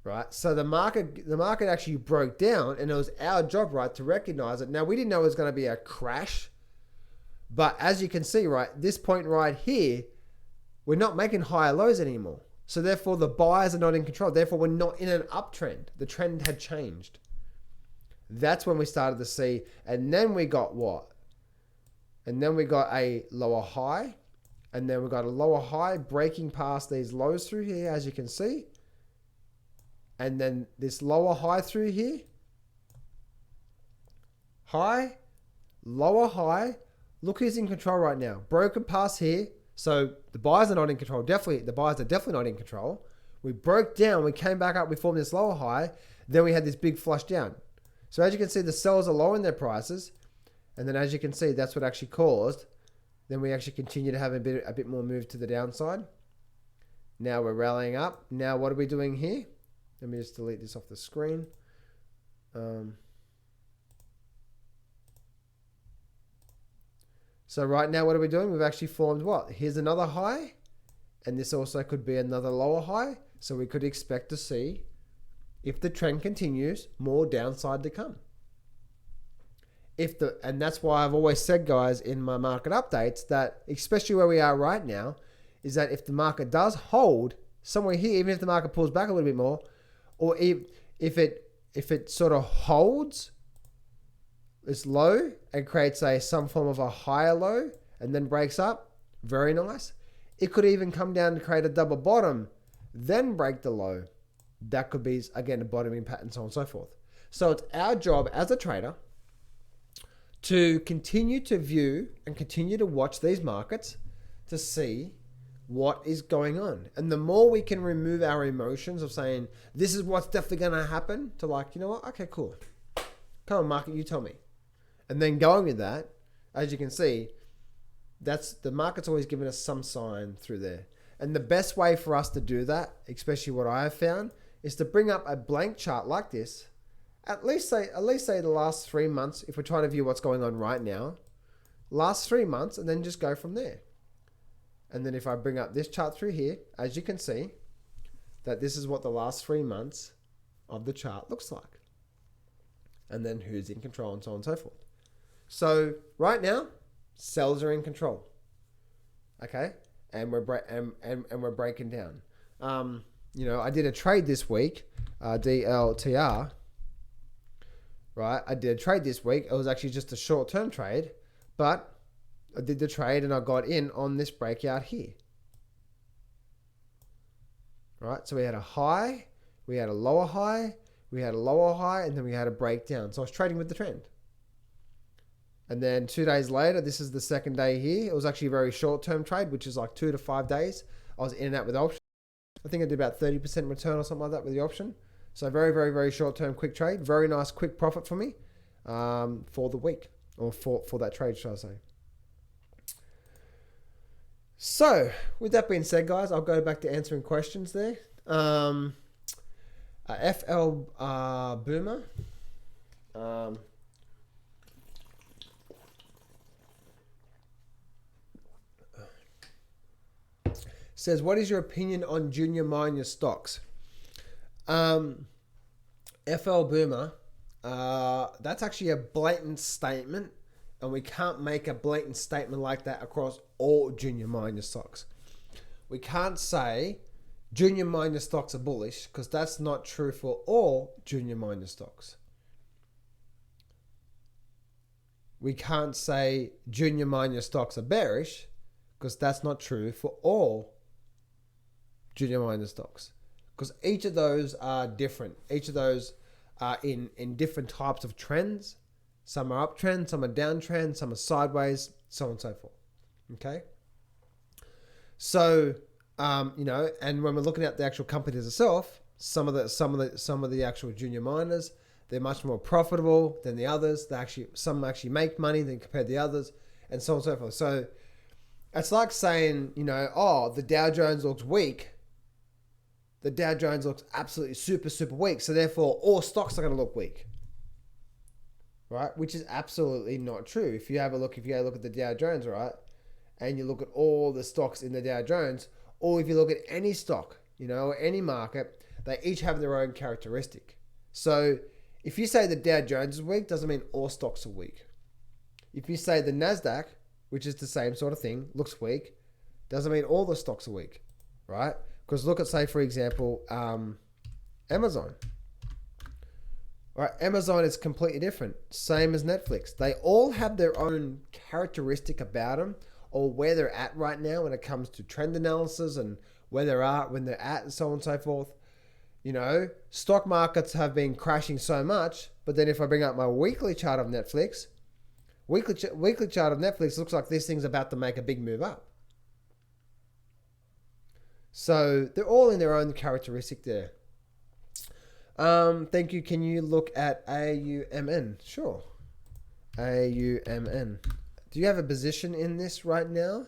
Right? So the market actually broke down, and it was our job, right, to recognize it. Now, we didn't know it was going to be a crash, but as you can see, right, this point right here, we're not making higher lows anymore. So therefore, the buyers are not in control. Therefore, we're not in an uptrend. The trend had changed. That's when we started to see, and then we got what? And then we got a lower high, and then we got a lower high breaking past these lows through here, as you can see. And then this lower high through here. High, lower high. Look who's in control right now. Broken past here. So the buyers are not in control. The buyers are definitely not in control. We broke down. We came back up. We formed this lower high. Then we had this big flush down. So as you can see, the sellers are lowering their prices. And then as you can see, that's what actually caused. Then we actually continue to have a bit more move to the downside. Now we're rallying up. Now what are we doing here? Let me just delete this off the screen. So right now, what are we doing? We've actually formed what? Here's another high. And this also could be another lower high. So we could expect to see, if the trend continues, more downside to come. And that's why I've always said, guys, in my market updates, that especially where we are right now, is that if the market does hold somewhere here, even if the market pulls back a little bit more, or if it sort of holds this low and creates some form of a higher low and then breaks up, very nice. It could even come down to create a double bottom, then break the low. That could be, again, a bottoming pattern, so on and so forth. So it's our job as a trader to continue to view and continue to watch these markets to see what is going on. And the more we can remove our emotions of saying, this is what's definitely going to happen, to like, you know what? Okay, cool. Come on, market, you tell me. And then going with that, as you can see, the market's always given us some sign through there. And the best way for us to do that, especially what I have found, is to bring up a blank chart like this, at least say the last 3 months, if we're trying to view what's going on right now, last 3 months, and then just go from there. And then if I bring up this chart through here, as you can see, that this is what the last 3 months of the chart looks like. And then who's in control, and so on and so forth. So right now, sellers are in control. Okay? And we're breaking down. I did a trade this week, DLTR. Right? I did a trade this week. It was actually just a short-term trade, but I did the trade and I got in on this breakout here. Right? So we had a high, we had a lower high, we had a lower high, and then we had a breakdown. So I was trading with the trend. And then 2 days later, this is the second day here. It was actually a very short-term trade, which is like 2 to 5 days. I was in and out with options. I think I did about 30% return or something like that with the option. So very, very, very short-term quick trade. Very nice quick profit for me for the week. or for that trade, should I say. So, with that being said, guys, I'll go back to answering questions there. FL Boomer. Says, what is your opinion on junior miner stocks? FL Boomer, that's actually a blatant statement, and we can't make a blatant statement like that across all junior miner stocks. We can't say junior miner stocks are bullish, because that's not true for all junior miner stocks. We can't say junior miner stocks are bearish, because that's not true for all junior miner stocks. Because each of those are different. Each of those are in different types of trends. Some are uptrend, some are downtrend, some are sideways, so on and so forth. Okay? So, and when we're looking at the actual companies itself, some of the actual junior miners, they're much more profitable than the others. Some actually make money than compared to the others, and so on and so forth. So it's like saying, the Dow Jones looks weak. The Dow Jones looks absolutely super, super weak. So therefore, all stocks are going to look weak. Right? Which is absolutely not true. If you look at the Dow Jones, right, and you look at all the stocks in the Dow Jones, or if you look at any stock, or any market, they each have their own characteristic. So if you say the Dow Jones is weak, doesn't mean all stocks are weak. If you say the NASDAQ, which is the same sort of thing, looks weak, doesn't mean all the stocks are weak, right? Because look at, say, for example, Amazon. Right, Amazon is completely different. Same as Netflix. They all have their own characteristic about them, or where they're at right now when it comes to trend analysis and where they're at when they're at, and so on and so forth. Stock markets have been crashing so much, but then if I bring up my weekly chart of Netflix, weekly chart of Netflix looks like this thing's about to make a big move up. So they're all in their own characteristic there. Thank you. Can you look at AUMN? Sure. AUMN. Do you have a position in this right now?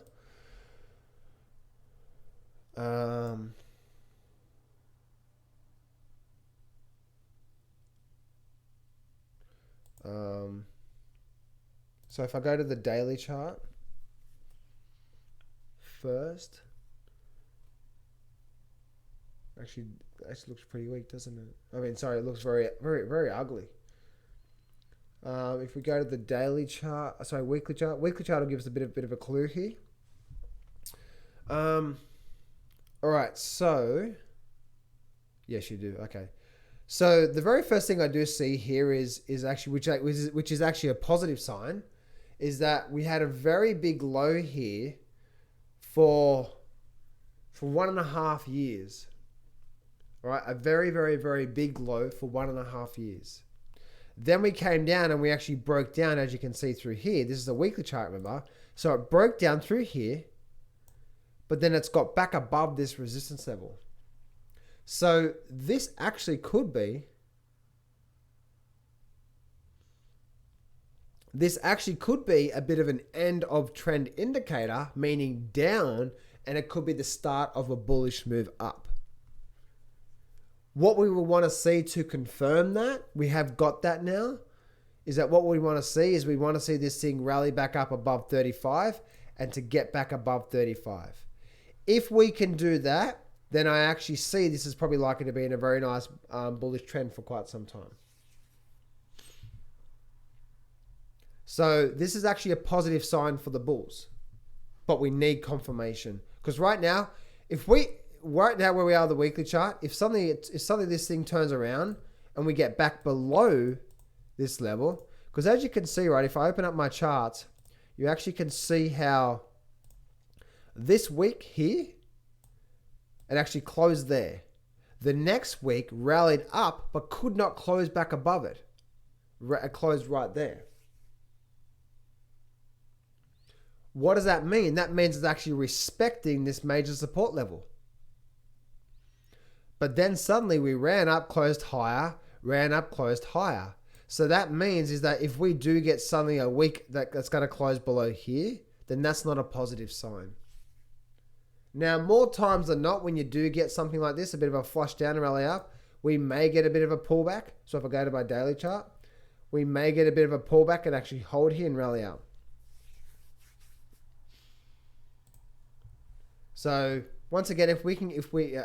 So if I go to the daily chart first, actually looks pretty weak, doesn't it? It looks very, very, very ugly. If we go to the daily chart, weekly chart will give us a bit of a clue here. All right, so yes, you do. Okay, so the very first thing I do see here is actually which is actually a positive sign, is that we had a very big low here for 1.5 years. All right, a very, very, very big low for 1.5 years. Then we came down and we actually broke down, as you can see through here. This is a weekly chart, remember? So it broke down through here, but then it's got back above this resistance level. So this actually could be a bit of an end of trend indicator, meaning down, and it could be the start of a bullish move up. What we will want to see to confirm that, we have got that now, is that what we want to see is we want to see this thing rally back up above 35 and to get back above 35. If we can do that, then I actually see this is probably likely to be in a very nice bullish trend for quite some time. So this is actually a positive sign for the bulls, but we need confirmation, because right now where we are the weekly chart, if suddenly this thing turns around and we get back below this level, because as you can see, right, if I open up my charts, you actually can see how this week here, it actually closed there. The next week rallied up, but could not close back above it. It closed right there. What does that mean? That means it's actually respecting this major support level. But then suddenly we ran up, closed higher, ran up, closed higher. So that means is that if we do get suddenly a week that's going to close below here, then that's not a positive sign. Now, more times than not, when you do get something like this, a bit of a flush down and rally up, we may get a bit of a pullback. So if I go to my daily chart, we may get a bit of a pullback and actually hold here and rally up. So once again,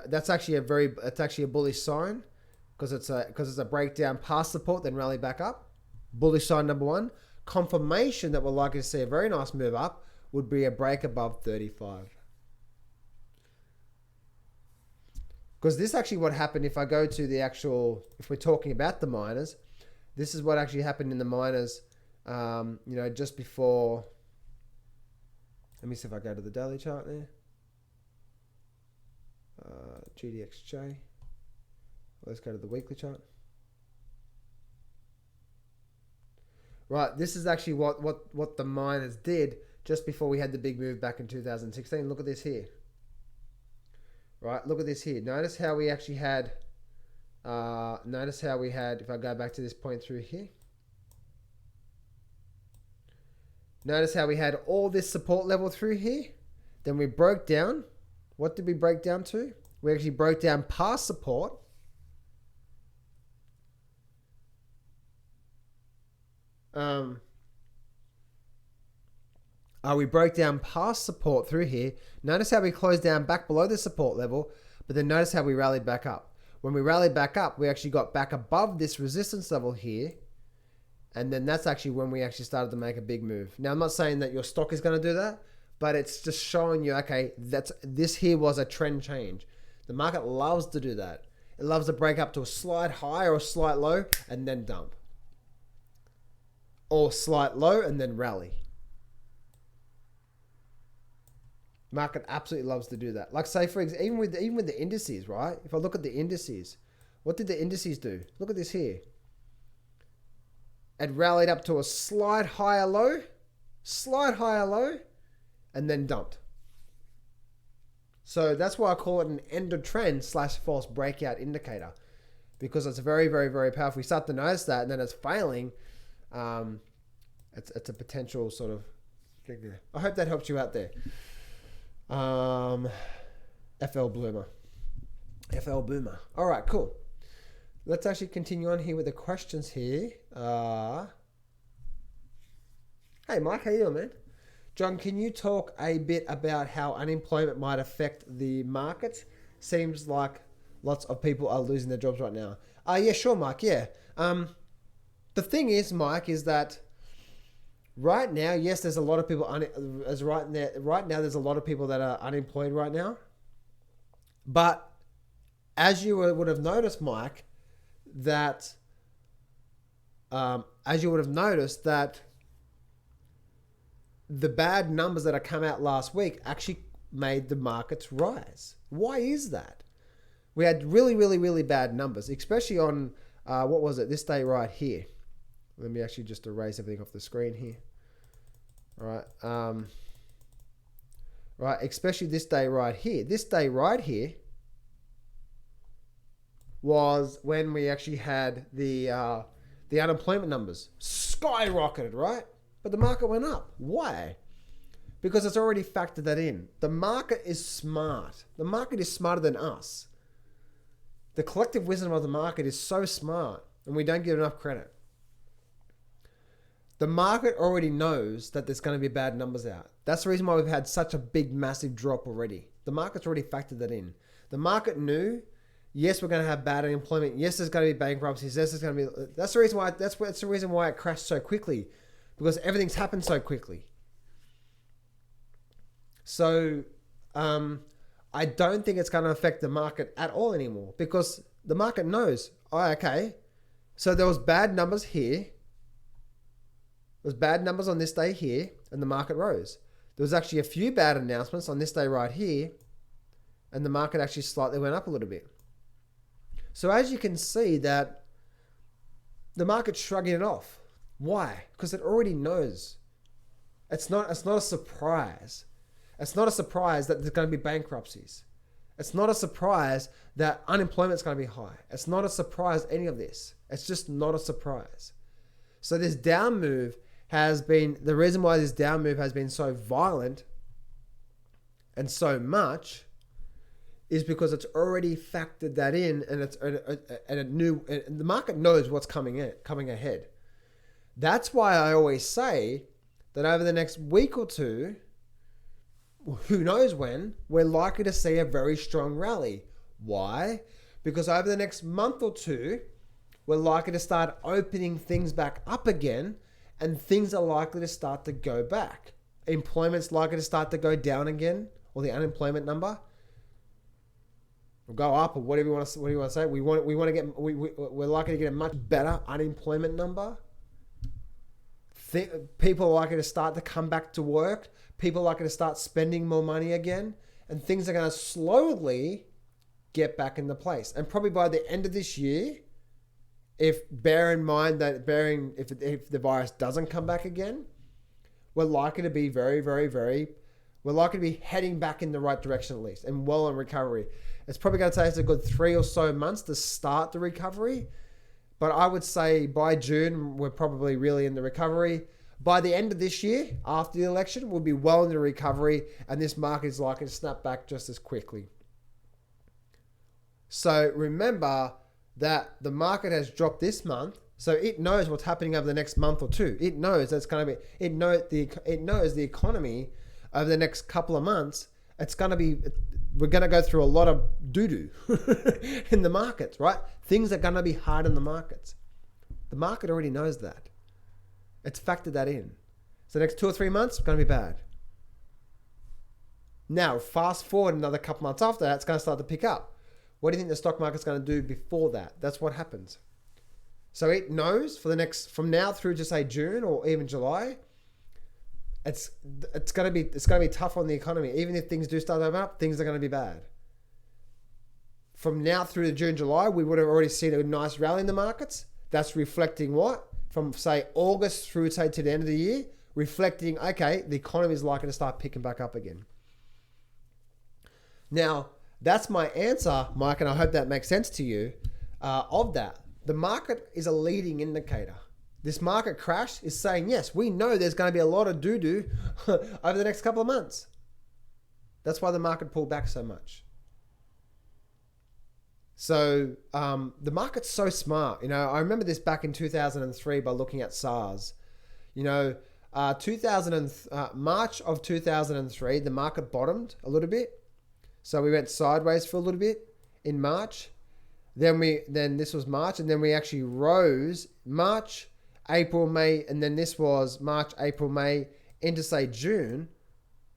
that's actually a bullish sign because it's a breakdown past support, then rally back up. Bullish sign number one. Confirmation that we're likely to see a very nice move up would be a break above 35. Because this actually what happened if I go to the actual, if we're talking about the miners, this is what actually happened in the miners, just before. Let me see if I go to the daily chart there. GDXJ. Let's go to the weekly chart. Right, this is actually what the miners did just before we had the big move back in 2016. Look at this here. Right, look at this here. Notice how we actually had, if I go back to this point through here. Notice how we had all this support level through here. Then we broke down. What did we break down to? We actually broke down past support. We broke down past support through here. Notice how we closed down back below the support level, but then notice how we rallied back up. When we rallied back up, we actually got back above this resistance level here. And then that's actually when we actually started to make a big move. Now, I'm not saying that your stock is going to do that, but it's just showing you, okay, this here was a trend change. The market loves to do that. It loves to break up to a slight high or a slight low and then dump. Or slight low and then rally. Market absolutely loves to do that. Like say for example, even with the indices, right? If I look at the indices, what did the indices do? Look at this here. It rallied up to a slight higher low, and then dumped. So that's why I call it an end of trend / false breakout indicator, because it's very, very, very powerful. We start to notice that, and then it's failing. It's a potential sort of thing there. I hope that helps you out there. FL Boomer. All right, cool. Let's actually continue on here with the questions here. Hey, Mike, how you doing, man? John, can you talk a bit about how unemployment might affect the markets? Seems like lots of people are losing their jobs right now. Yeah, sure, Mike. Yeah. The thing is, Mike, is that right now, yes, there's a lot of people. Right now, there's a lot of people that are unemployed right now. But as you would have noticed, Mike, that the bad numbers that have come out last week actually made the markets rise. Why is that? We had really, really, really bad numbers, especially on, what was it, this day right here. Let me actually just erase everything off the screen here. All right. Right, especially this day right here. This day right here was when we actually had the unemployment numbers skyrocketed, right? But the market went up. Why? Because it's already factored that in. The market is smart. The market is smarter than us. The collective wisdom of the market is so smart, and we don't give enough credit. The market already knows that there's going to be bad numbers out. That's the reason why we've had such a big, massive drop already. The market's already factored that in. The market knew, yes, we're going to have bad unemployment. Yes, there's going to be bankruptcies. Yes, there's going to be. That's the reason why it crashed so quickly, because everything's happened so quickly. So, I don't think it's going to affect the market at all anymore, because the market knows, oh, okay, so there was bad numbers here. There was bad numbers on this day here, and the market rose. There was actually a few bad announcements on this day right here, and the market actually slightly went up a little bit. So as you can see that the market's shrugging it off. Why? Because it already knows. It's not a surprise. It's not a surprise that there's going to be bankruptcies. It's not a surprise that unemployment's going to be high. It's not a surprise, any of this. It's just not a surprise. So this down move has been, the reason why this down move has been so violent and so much is because it's already factored that in, and and the market knows what's coming ahead. That's why I always say that over the next week or two, who knows when, we're likely to see a very strong rally. Why? Because over the next month or two, we're likely to start opening things back up again, and things are likely to start to go back. Employment's likely to start to go down again, or the unemployment number will go up, or whatever you want to say. We're likely to get a much better unemployment number. People are likely to start to come back to work. People are likely to start spending more money again, and things are going to slowly get back into place. And probably by the end of this year, if the virus doesn't come back again, we're likely to be we're likely to be heading back in the right direction at least, and well in recovery. It's probably going to take us a good 3 or so months to start the recovery. But I would say by June, we're probably really in the recovery. By the end of this year, after the election, we'll be well in the recovery, and this market is likely to snap back just as quickly. So remember that the market has dropped this month, so it knows what's happening over the next month or two. It knows that's going to be. It knows the economy over the next couple of months. It's going to be. We're going to go through a lot of doo-doo in the markets, right? Things are going to be hard in the markets. The market already knows that. It's factored that in. So the next 2 or 3 months, it's going to be bad. Now, fast forward another couple months after that, it's going to start to pick up. What do you think the stock market's going to do before that? That's what happens. So it knows from now through to say June or even July, it's going to be tough on the economy. Even if things do start to open up, things are going to be bad. From now through to June, July, we would have already seen a nice rally in the markets. That's reflecting what? From say August through say to the end of the year, reflecting, okay, the economy is likely to start picking back up again. Now, that's my answer, Mike, and I hope that makes sense to you of that. The market is a leading indicator. This market crash is saying, yes, we know there's going to be a lot of doo-doo over the next couple of months. That's why the market pulled back so much. So the market's so smart. You know, I remember this back in 2003 by looking at SARS. You know, March of 2003, the market bottomed a little bit. So we went sideways for a little bit in March. Then this was March, and then we actually rose March, April, May, and then this was March, April, May into say June.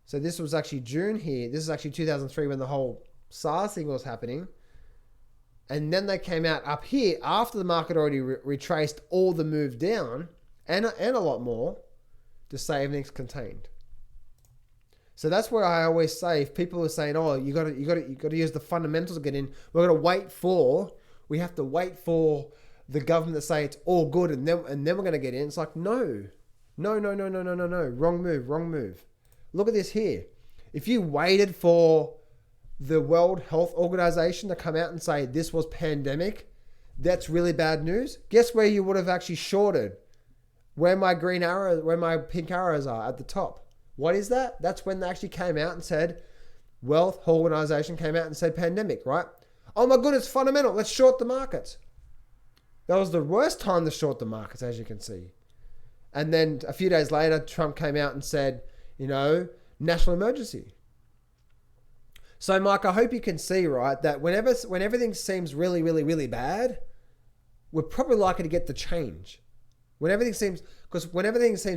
So this was actually June here. This is actually 2003 when the whole SARS thing was happening. And then they came out up here after the market already retraced all the move down and a lot more to say everything's contained. So that's where I always say, if people are saying, "Oh, you got to use the fundamentals to get in," we have to wait for the government to say it's all good and then we're going to get in. It's like, no, wrong move. Look at this here. If you waited for the World Health Organization to come out and say this was pandemic, that's really bad news. Guess where you would have actually shorted? Where my pink arrows are at the top. What is that? That's when they actually came out and said, World Health Organization came out and said pandemic, right? Oh my goodness, fundamental. Let's short the markets. That was the worst time to short the markets, as you can see. And then a few days later, Trump came out and said, national emergency. So, Mike, I hope you can see, right, that when everything seems really, really, really bad, we're probably likely to get the change. When everything seems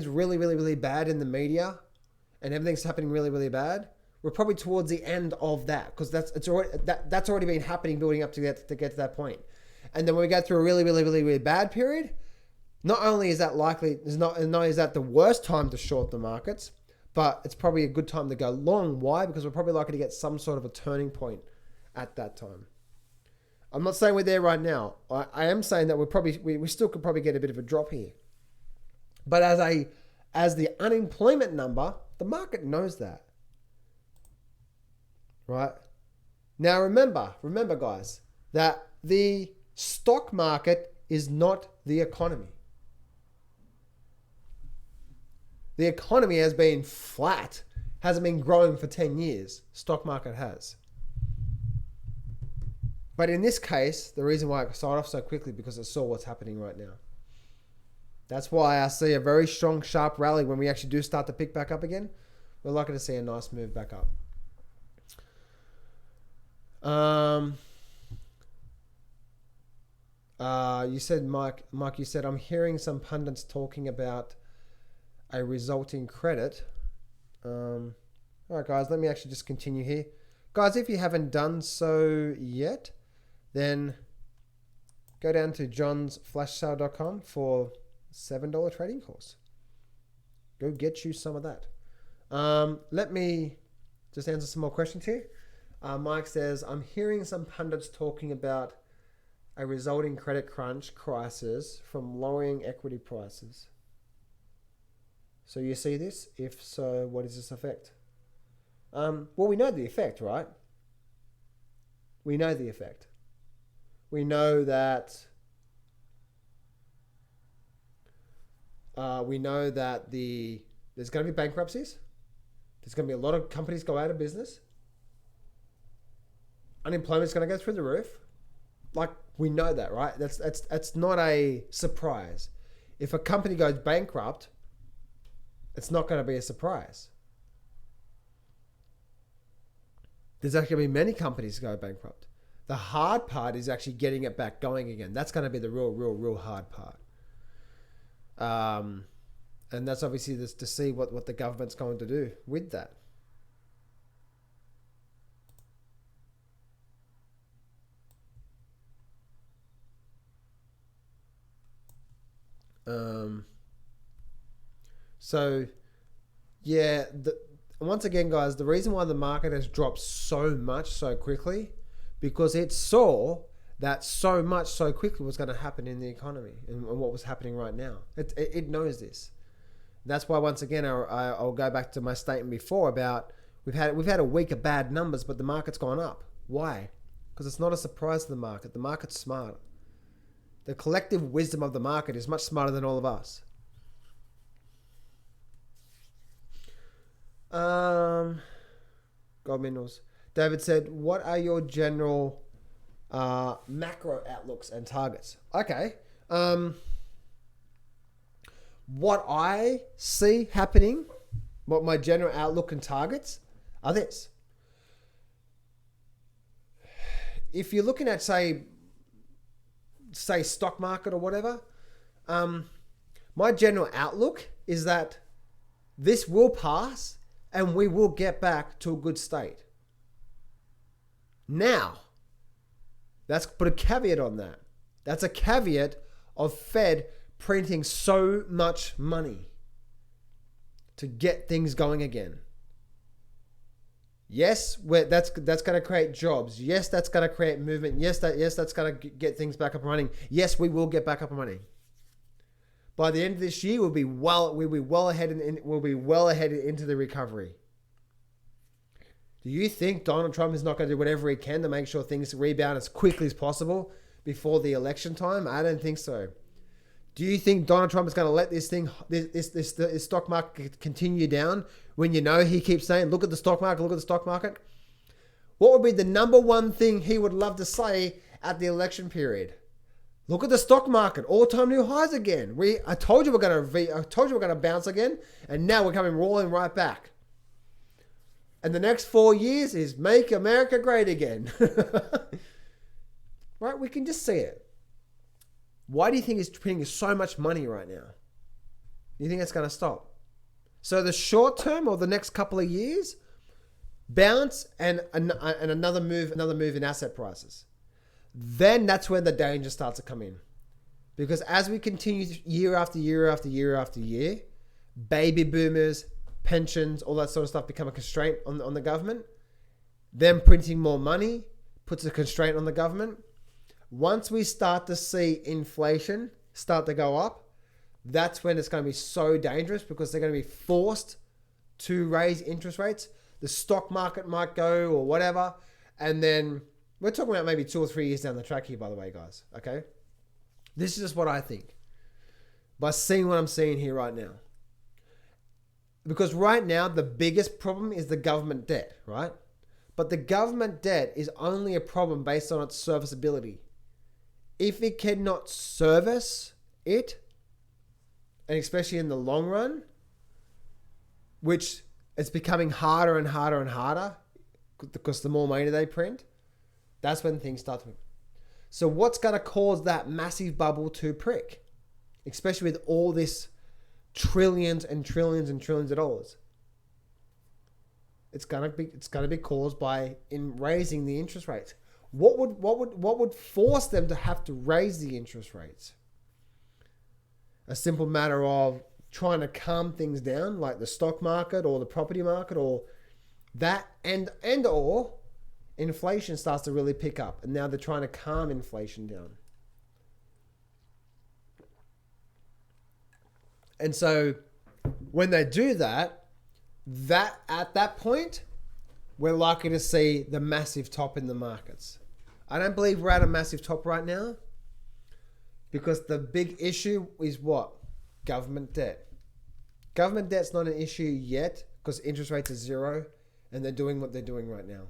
really, really, really bad in the media, and everything's happening really, really bad, we're probably towards the end of that, because that's already been happening, building up to get to that point. And then when we go through a really, really, really, really bad period, not only is that the worst time to short the markets, but it's probably a good time to go long. Why? Because we're probably likely to get some sort of a turning point at that time. I'm not saying we're there right now. I am saying that we still could probably get a bit of a drop here. But as the unemployment number, the market knows that. Right? Now remember guys, that the stock market is not the economy. The economy has been flat, hasn't been growing for 10 years. Stock market has. But in this case, the reason why it sold off so quickly because it saw what's happening right now. That's why I see a very strong, sharp rally when we actually do start to pick back up again. We're likely to see a nice move back up. You said, Mike, you said, I'm hearing some pundits talking about a resulting credit. All right, guys, let me actually just continue here. Guys, if you haven't done so yet, then go down to johnsflashsale.com for $7 trading course. Go get you some of that. Let me just answer some more questions here. Mike says, I'm hearing some pundits talking about a resulting credit crunch crisis from lowering equity prices. So you see this? If so, what is this effect? Well, we know the effect, right? We know the effect. We know that there's going to be bankruptcies. There's going to be a lot of companies go out of business. Unemployment's going to go through the roof. Like, we know that, right? That's not a surprise. If a company goes bankrupt, it's not going to be a surprise. There's actually going to be many companies go bankrupt. The hard part is actually getting it back going again. That's going to be the real hard part. And that's obviously just to see what the government's going to do with that. So, yeah, once again, guys, the reason why the market has dropped so much so quickly, because it saw that so much so quickly was going to happen in the economy and what was happening right now. It knows this. That's why, once again, I'll go back to my statement before about we've had a week of bad numbers, but the market's gone up. Why? Because it's not a surprise to the market. The market's smart. The collective wisdom of the market is much smarter than all of us. God Minerals. David said, what are your general macro outlooks and targets? Okay. What I see happening, what my general outlook and targets are this. If you're looking at, say stock market or whatever, my general outlook is that this will pass and we will get back to a good state. Now, let's put a caveat on that. That's a caveat of Fed printing so much money to get things going again. Yes, that's going to create jobs. Yes, that's going to create movement. Yes, that's going to get things back up and running. Yes, we will get back up and running. By the end of this year, we'll be well ahead into the recovery. Do you think Donald Trump is not going to do whatever he can to make sure things rebound as quickly as possible before the election time? I don't think so. Do you think Donald Trump is going to let this stock market continue down when you know he keeps saying, look at the stock market, look at the stock market? What would be the number one thing he would love to say at the election period? Look at the stock market, all-time new highs again. I told you we're going to bounce again, and now we're coming rolling right back. And the next 4 years is make America great again. Right? We can just see it. Why do you think he's printing so much money right now? Do you think it's going to stop? So the short term or the next couple of years, bounce and another move in asset prices. Then that's where the danger starts to come in. Because as we continue year after year after year after year, baby boomers, pensions, all that sort of stuff become a constraint on the government. Them printing more money puts a constraint on the government. Once we start to see inflation start to go up, that's when it's going to be so dangerous because they're going to be forced to raise interest rates. The stock market might go or whatever. And then we're talking about maybe 2 or 3 years down the track here, by the way, guys. Okay? This is just what I think. By seeing what I'm seeing here right now. Because right now, the biggest problem is the government debt, right? But the government debt is only a problem based on its serviceability. If it cannot service it, and especially in the long run, which it's becoming harder and harder and harder because the more money they print, that's when things start to... So what's going to cause that massive bubble to prick? Especially with all this trillions and trillions and trillions of dollars. It's gonna be caused by in raising the interest rates. What would force them to have to raise the interest rates? A simple matter of trying to calm things down, like the stock market or the property market, or that, and or inflation starts to really pick up, and now they're trying to calm inflation down. And so when they do that at that point, we're likely to see the massive top in the markets. I don't believe we're at a massive top right now, because the big issue is what? Government debt. Government debt's not an issue yet because interest rates are zero and they're doing what they're doing right now.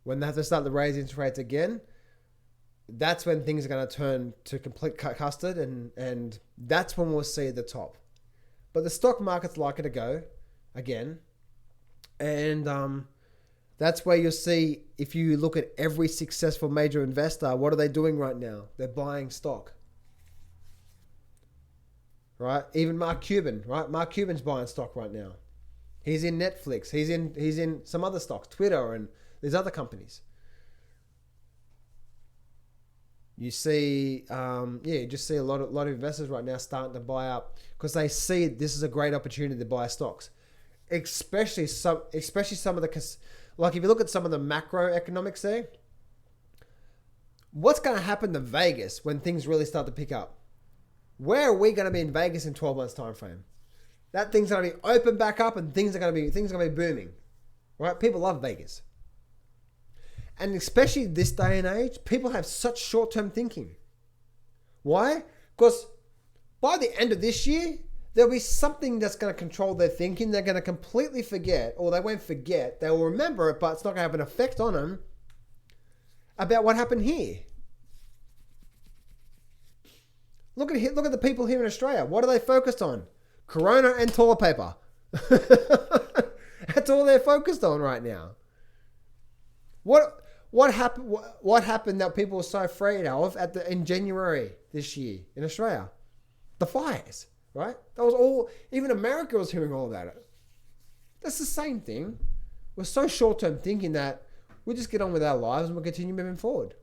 When they have to start to raise interest rates again, that's when things are going to turn to complete custard, and that's when we'll see the top. But the stock market's likely to go again. And that's where you'll see, if you look at every successful major investor, what are they doing right now? They're buying stock. Right? Even Mark Cuban, right? Mark Cuban's buying stock right now. He's in Netflix. He's in some other stocks, Twitter, and there's other companies. You see, you just see a lot of investors right now starting to buy up because they see this is a great opportunity to buy stocks, especially some of the, like if you look at some of the macroeconomics there. What's going to happen to Vegas when things really start to pick up? Where are we going to be in Vegas in 12 months time frame? That thing's going to be open back up and things are going to be booming, right? People love Vegas. And especially this day and age, people have such short-term thinking. Why? Because by the end of this year, there'll be something that's going to control their thinking. They're going to completely forget, or they won't forget. They will remember it, but it's not going to have an effect on them about what happened here. Look at the people here in Australia. What are they focused on? Corona and toilet paper. That's all they're focused on right now. What happened that people were so afraid of in January this year in Australia? The fires, right? That was all. Even America was hearing all about it. That's the same thing. We're so short-term thinking that we just get on with our lives and we'll continue moving forward.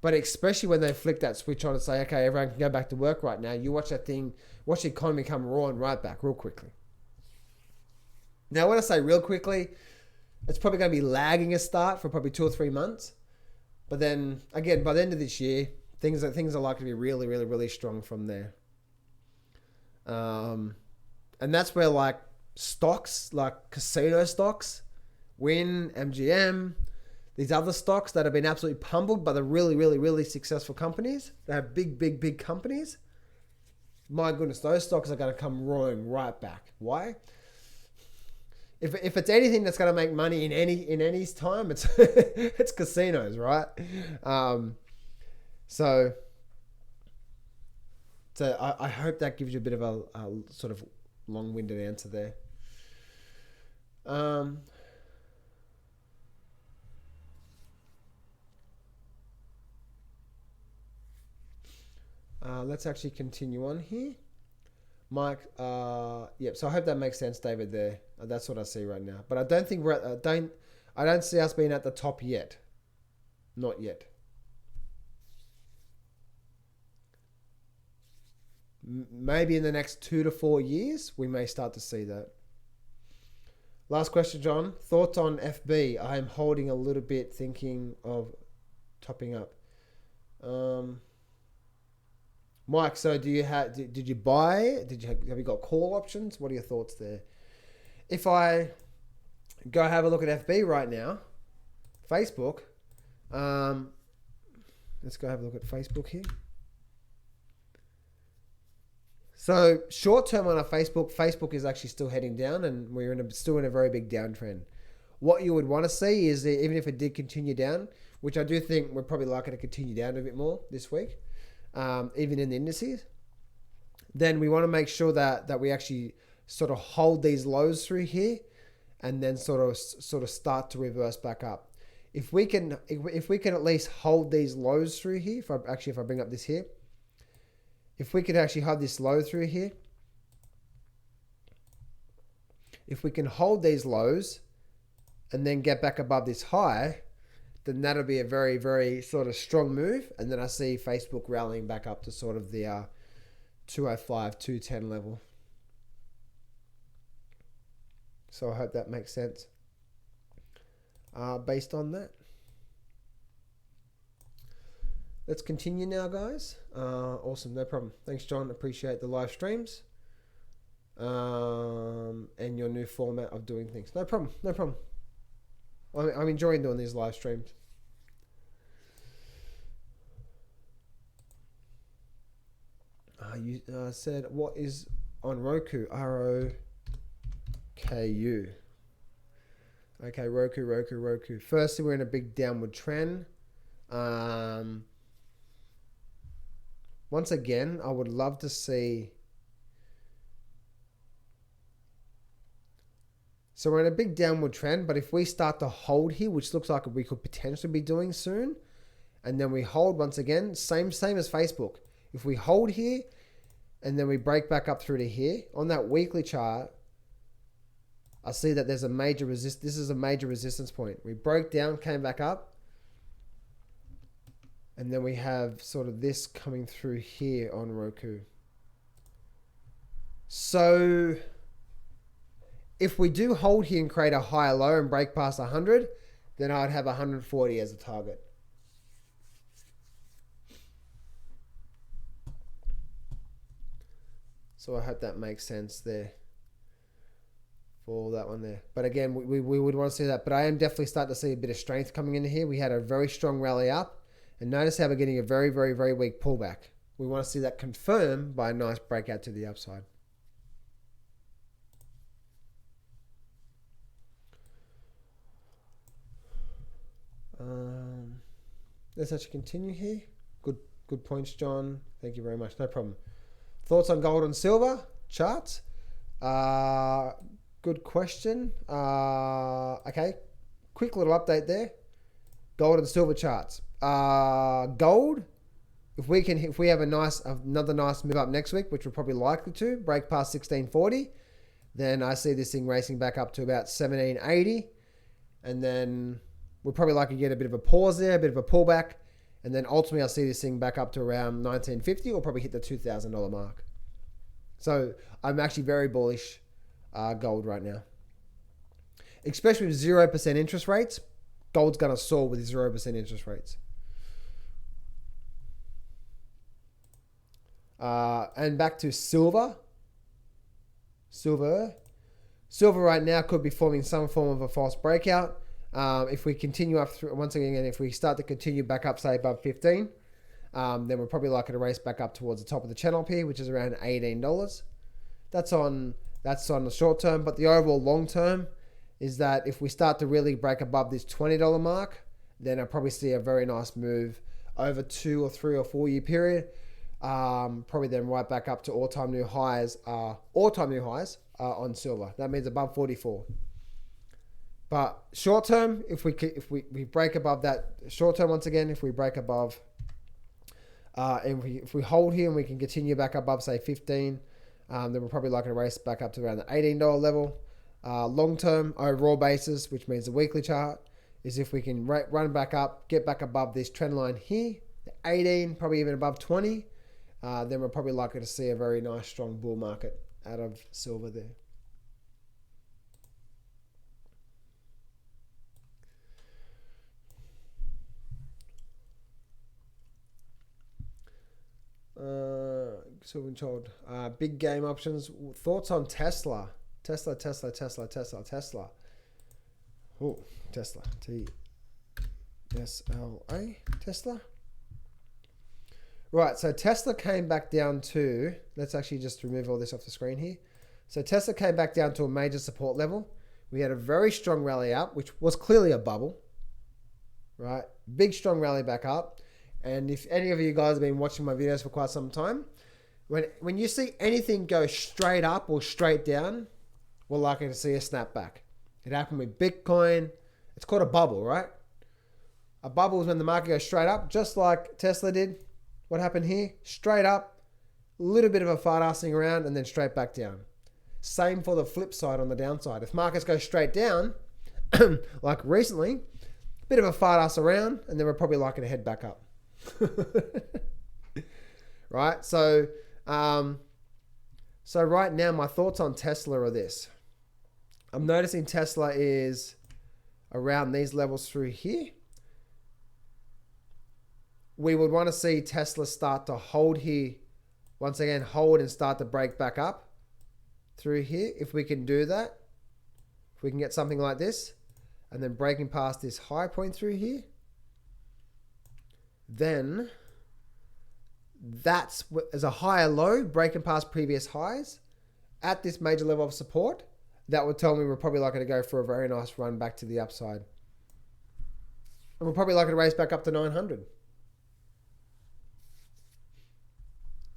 But especially when they flick that switch on and say, okay, everyone can go back to work right now. You watch that thing, watch the economy come roaring right back real quickly. Now, when I say real quickly, it's probably going to be lagging a start for probably 2 or 3 months. But then, again, by the end of this year, things are likely to be really, really, really strong from there. And that's where, like, stocks, like casino stocks, Wynn, MGM, these other stocks that have been absolutely pummeled by the really, really, really successful companies. They have big, big, big companies. My goodness, those stocks are going to come roaring right back. Why? If it's anything that's going to make money in any time, it's it's casinos, right? So I hope that gives you a bit of a sort of long-winded answer there. Let's actually continue on here. Mike, yep. So I hope that makes sense, David. There, that's what I see right now. But I don't think we're at. I don't see us being at the top yet. Not yet. Maybe in the next 2 to 4 years, we may start to see that. Last question, John. Thoughts on FB? I am holding a little bit, thinking of topping up. Mike, so did you buy? Have you got call options? What are your thoughts there? If I go have a look at FB right now, Facebook, let's go have a look at Facebook here. So short term on our Facebook is actually still heading down, and we're still in a very big downtrend. What you would want to see is that even if it did continue down, which I do think we're probably likely to continue down a bit more this week, even in the indices, then we want to make sure that we actually sort of hold these lows through here, and then sort of start to reverse back up. If we can at least hold these lows through here, if I bring up this here, if we could actually have this low through here, if we can hold these lows and then get back above this high, then that'll be a very, very sort of strong move. And then I see Facebook rallying back up to sort of the 205, 210 level. So I hope that makes sense based on that. Let's continue now, guys. Awesome, no problem. Thanks, John. Appreciate the live streams and your new format of doing things. No problem, no problem. I'm enjoying doing these live streams. You said, what is on Roku? ROKU. Okay, Roku. Firstly, we're in a big downward trend. Once again, I would love to see... So we're in a big downward trend, but if we start to hold here, which looks like we could potentially be doing soon, and then we hold once again, same as Facebook. If we hold here, and then we break back up through to here, on that weekly chart, I see that there's a major resist. This is a major resistance point. We broke down, came back up, and then we have sort of this coming through here on Roku. So if we do hold here and create a higher low and break past 100, then I'd have 140 as a target. So I hope that makes sense there for that one there. But again, we would want to see that. But I am definitely starting to see a bit of strength coming into here. We had a very strong rally up. And notice how we're getting a very, very, very weak pullback. We want to see that confirmed by a nice breakout to the upside. Let's actually continue here. Good points, John. Thank you very much. No problem. Thoughts on gold and silver charts? Good question. Okay, quick little update there. Gold and silver charts. Gold, if we have another nice move up next week, which we're probably likely to break past 1640, then I see this thing racing back up to about 1780, and then we're probably likely to get a bit of a pause there, a bit of a pullback, and then ultimately I'll see this thing back up to around 1950 or probably hit the $2,000 mark. So I'm actually very bullish gold right now, especially with 0% interest rates. Gold's going to soar with 0% interest rates. And back to silver. Silver right now could be forming some form of a false breakout. If we continue up through, once again, if we start to continue back up, say above 15, then we're probably likely to race back up towards the top of the channel here, which is around $18. That's on the short term, but the overall long term is that if we start to really break above this $20 mark, then I'll probably see a very nice move over 2 or 3 or 4 year period. Probably then right back up to all-time new highs on silver. That means above 44. But short term, if we break above that short term once again, if we break above, and if we hold here and we can continue back above say 15, then we're probably likely to race back up to around the $18 level. Long term overall basis, which means the weekly chart, is if we can run back up, get back above this trend line here, the 18, probably even above 20, then we're probably likely to see a very nice strong bull market out of silver there. Silver and Child. Big game options. Thoughts on Tesla? Tesla. Oh, Tesla. TSLA. Tesla. Right, so Tesla came back down to, let's actually just remove all this off the screen here. So Tesla came back down to a major support level. We had a very strong rally up, which was clearly a bubble, right? Big, strong rally back up. And if any of you guys have been watching my videos for quite some time, when you see anything go straight up or straight down, we're likely to see a snapback. It happened with Bitcoin. It's called a bubble, right? A bubble is when the market goes straight up, just like Tesla did. What happened here? Straight up, a little bit of a fart assing around, and then straight back down. Same for the flip side on the downside. If markets go straight down, like recently, a bit of a fart ass around, and then we're probably likely to head back up. Right? So right now, my thoughts on Tesla are this. I'm noticing Tesla is around these levels through here. We would want to see Tesla start to hold here. Once again, hold and start to break back up through here. If we can do that, if we can get something like this, and then breaking past this high point through here, then that's as a higher low, breaking past previous highs at this major level of support. That would tell me we're probably likely to go for a very nice run back to the upside. And we're probably likely to raise back up to 900.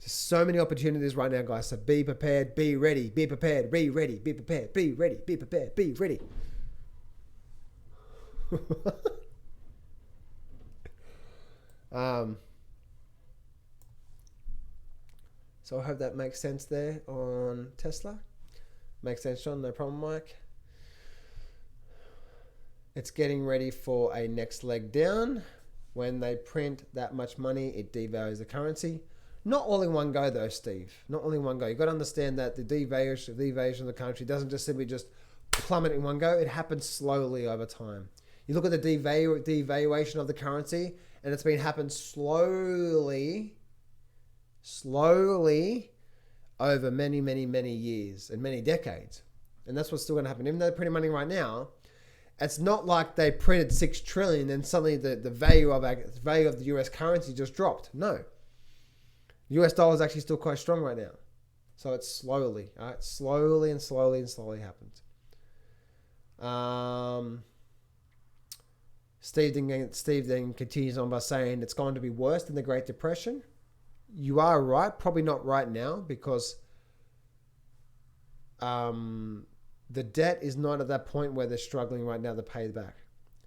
There's so many opportunities right now, guys. So be prepared, be ready, be prepared, be ready, be prepared, be ready, be prepared, be ready. So I hope that makes sense there on Tesla. Makes sense, John. No problem, Mike. It's getting ready for a next leg down. When they print that much money, it devalues the currency. Not all in one go, though, Steve. Not all in one go. You've got to understand that the devaluation of the country doesn't just simply just plummet in one go. It happens slowly over time. You look at the devaluation of the currency, and it's been happening slowly over many, many, many years and many decades. And that's what's still going to happen. Even though they're printing money right now, it's not like they printed 6 trillion and suddenly the value of the US currency just dropped. No. The US dollar is actually still quite strong right now. So it's slowly, all right? Slowly happens. Steve then continues on by saying it's going to be worse than the Great Depression. You are right. Probably not right now because the debt is not at that point where they're struggling right now to pay back.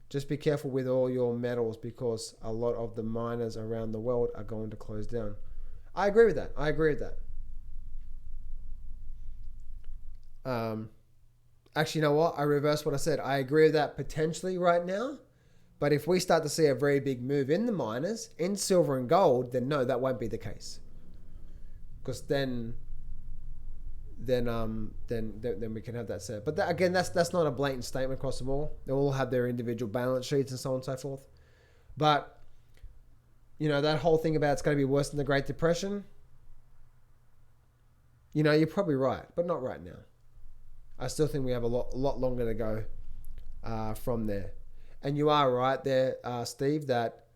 Just be careful with all your metals because a lot of the miners around the world are going to close down. I agree with that. Actually, you know what? I reversed what I said. I agree with that potentially right now. But if we start to see a very big move in the miners, in silver and gold, then no, that won't be the case. Because then we can have that set. But again, that's not a blatant statement across them all. They all have their individual balance sheets and so on and so forth. But you know, that whole thing about it's going to be worse than the Great Depression, you know, you're probably right, but not right now. I still think we have a lot longer to go from there. And you are right there, Steve, that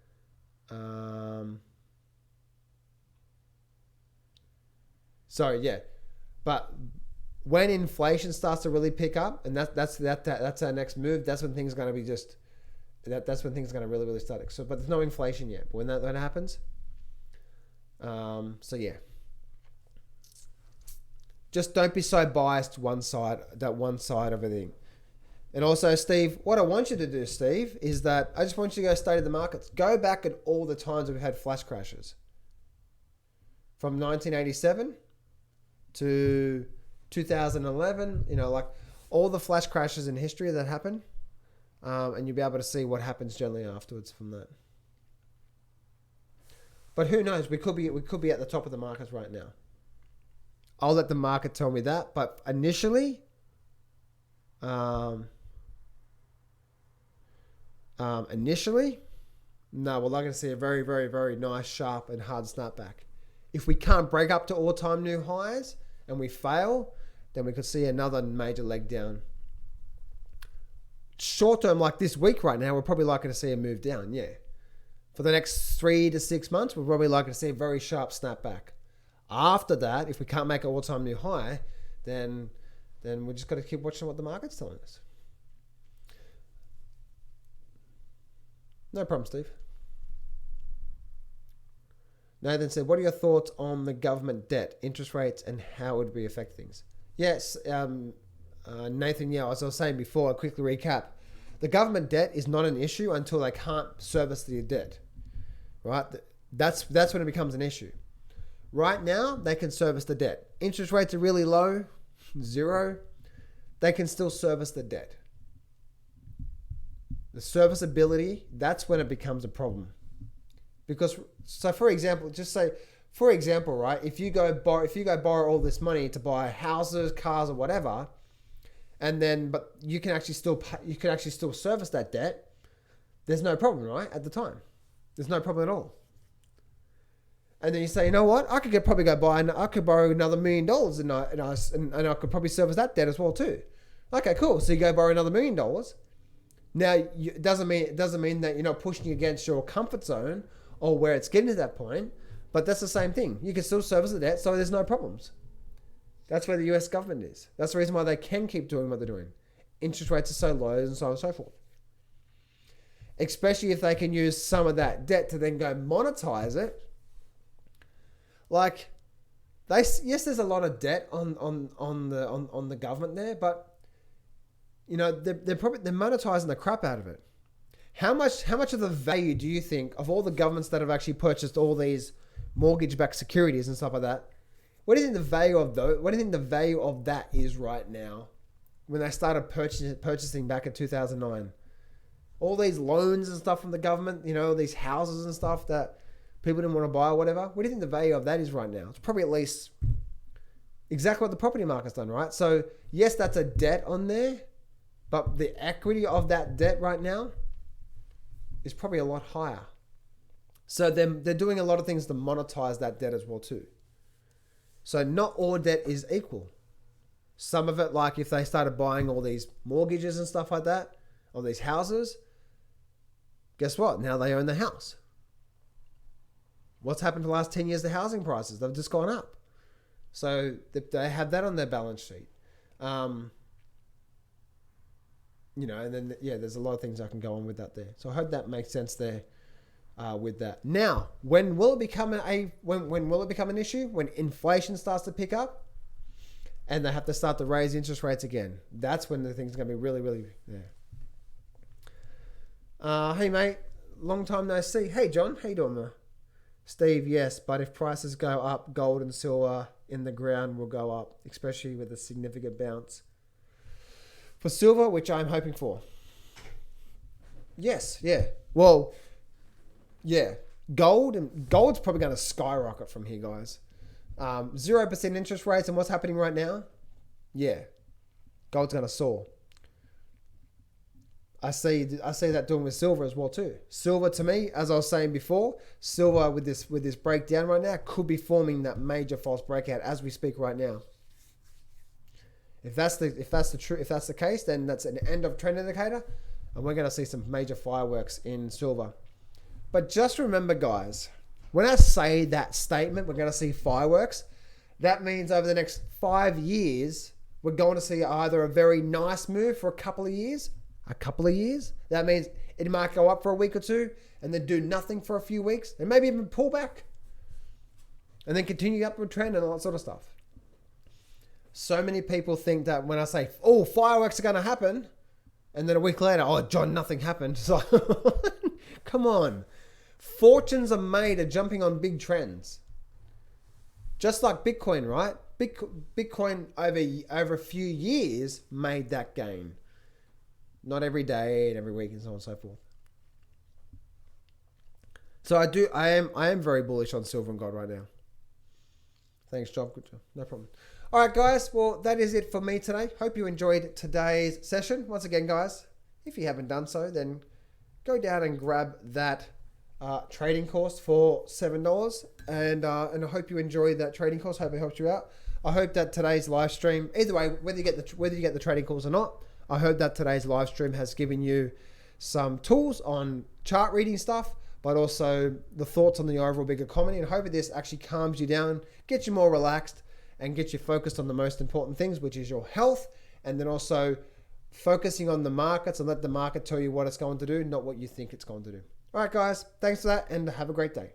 but when inflation starts to really pick up, and that's our next move, that's when things are going to be just that's when things are going to really start. So, but there's no inflation yet. But when that happens, just don't be so biased to one side of everything. And also, Steve, what I want you to do, Steve, is that I just want you to go study the markets. Go back at all the times we've had flash crashes. From 1987 to 2011, you know, like all the flash crashes in history that happened. And you'll be able to see what happens generally afterwards from that. But who knows? We could be at the top of the markets right now. I'll let the market tell me that. But initially, no, we're not going to see a very, very, very nice, sharp and hard snapback. If we can't break up to all-time new highs and we fail, then we could see another major leg down. Short term, like this week right now, we're probably likely to see a move down, yeah. For the next 3 to 6 months, we're probably likely to see a very sharp snapback. After that, if we can't make an all-time new high, then we just got to keep watching what the market's telling us. No problem, Steve. Nathan said, what are your thoughts on the government debt, interest rates, and how it would be affect things? Yes, Nathan, as I was saying before, I'll quickly recap. The government debt is not an issue until they can't service the debt, right? That's when it becomes an issue. Right now, they can service the debt. Interest rates are really low, 0. They can still service the debt. The serviceability, that's when it becomes a problem. Because, so for example, right, if you go borrow all this money to buy houses, cars, or whatever, but you can actually still service that debt, there's no problem, right? At the time, there's no problem at all. And then you say, you know what? I could borrow another $1 million and I could probably service that debt as well too. Okay, cool. So you go borrow another $1 million. Now it doesn't mean that you're not pushing against your comfort zone or where it's getting to that point, but that's the same thing. You can still service the debt, so there's no problems. That's where the US government is. That's the reason why they can keep doing what they're doing. Interest rates are so low and so on and so forth. Especially if they can use some of that debt to then go monetize it. Like, there's a lot of debt on the government there, but you know they're monetizing the crap out of it. How much of the value do you think of all the governments that have actually purchased all these mortgage-backed securities and stuff like that? What do you think the value of those? What do you think the value of that is right now, when they started purchasing back in 2009? All these loans and stuff from the government, you know, these houses and stuff that people didn't want to buy or whatever. What do you think the value of that is right now? It's probably at least exactly what the property market's done, right? So yes, that's a debt on there, but the equity of that debt right now is probably a lot higher. So they're doing a lot of things to monetize that debt as well too. So not all debt is equal. Some of it, like if they started buying all these mortgages and stuff like that, all these houses, guess what? Now they own the house. What's happened for the last 10 years? The housing prices, they've just gone up. So they have that on their balance sheet. You know, and then, there's a lot of things I can go on with that there. So I hope that makes sense there with that. Now, when will it become an issue? When inflation starts to pick up and they have to start to raise interest rates again. That's when the thing's going to be really, really, hey, mate, long time no see. Hey, John, how you doing, man? Steve, yes, but if prices go up, gold and silver in the ground will go up, especially with a significant bounce. For silver, which I'm hoping for. Yes, yeah. Well, yeah. Gold's probably going to skyrocket from here, guys. 0% interest rates and what's happening right now? Yeah. Gold's going to soar. I see that doing with silver as well too. Silver, to me, as I was saying before, silver with this breakdown right now could be forming that major false breakout as we speak right now. If that's the case, then that's an end of trend indicator, and we're going to see some major fireworks in silver. But just remember, guys, when I say that statement, we're going to see fireworks, that means over the next 5 years, we're going to see either a very nice move for a couple of years. That means it might go up for a week or two and then do nothing for a few weeks and maybe even pull back and then continue upward trend and all that sort of stuff. So many people think that when I say, oh, fireworks are going to happen, and then a week later, oh, John, nothing happened. So, come on. Fortunes are made of jumping on big trends. Just like Bitcoin, right? Bitcoin over a few years made that gain. Not every day and every week and so on and so forth. So I am very bullish on silver and gold right now. Thanks, John. Good job. No problem. All right, guys. Well, that is it for me today. Hope you enjoyed today's session. Once again, guys, if you haven't done so, then go down and grab that trading course for $7. And I hope you enjoyed that trading course. Hope it helped you out. I hope that today's live stream, either way, whether you get the trading course or not, I hope that today's live stream has given you some tools on chart reading stuff, but also the thoughts on the overall big economy. And hopefully this actually calms you down, gets you more relaxed, and gets you focused on the most important things, which is your health, and then also focusing on the markets and let the market tell you what it's going to do, not what you think it's going to do. All right, guys, thanks for that, and have a great day.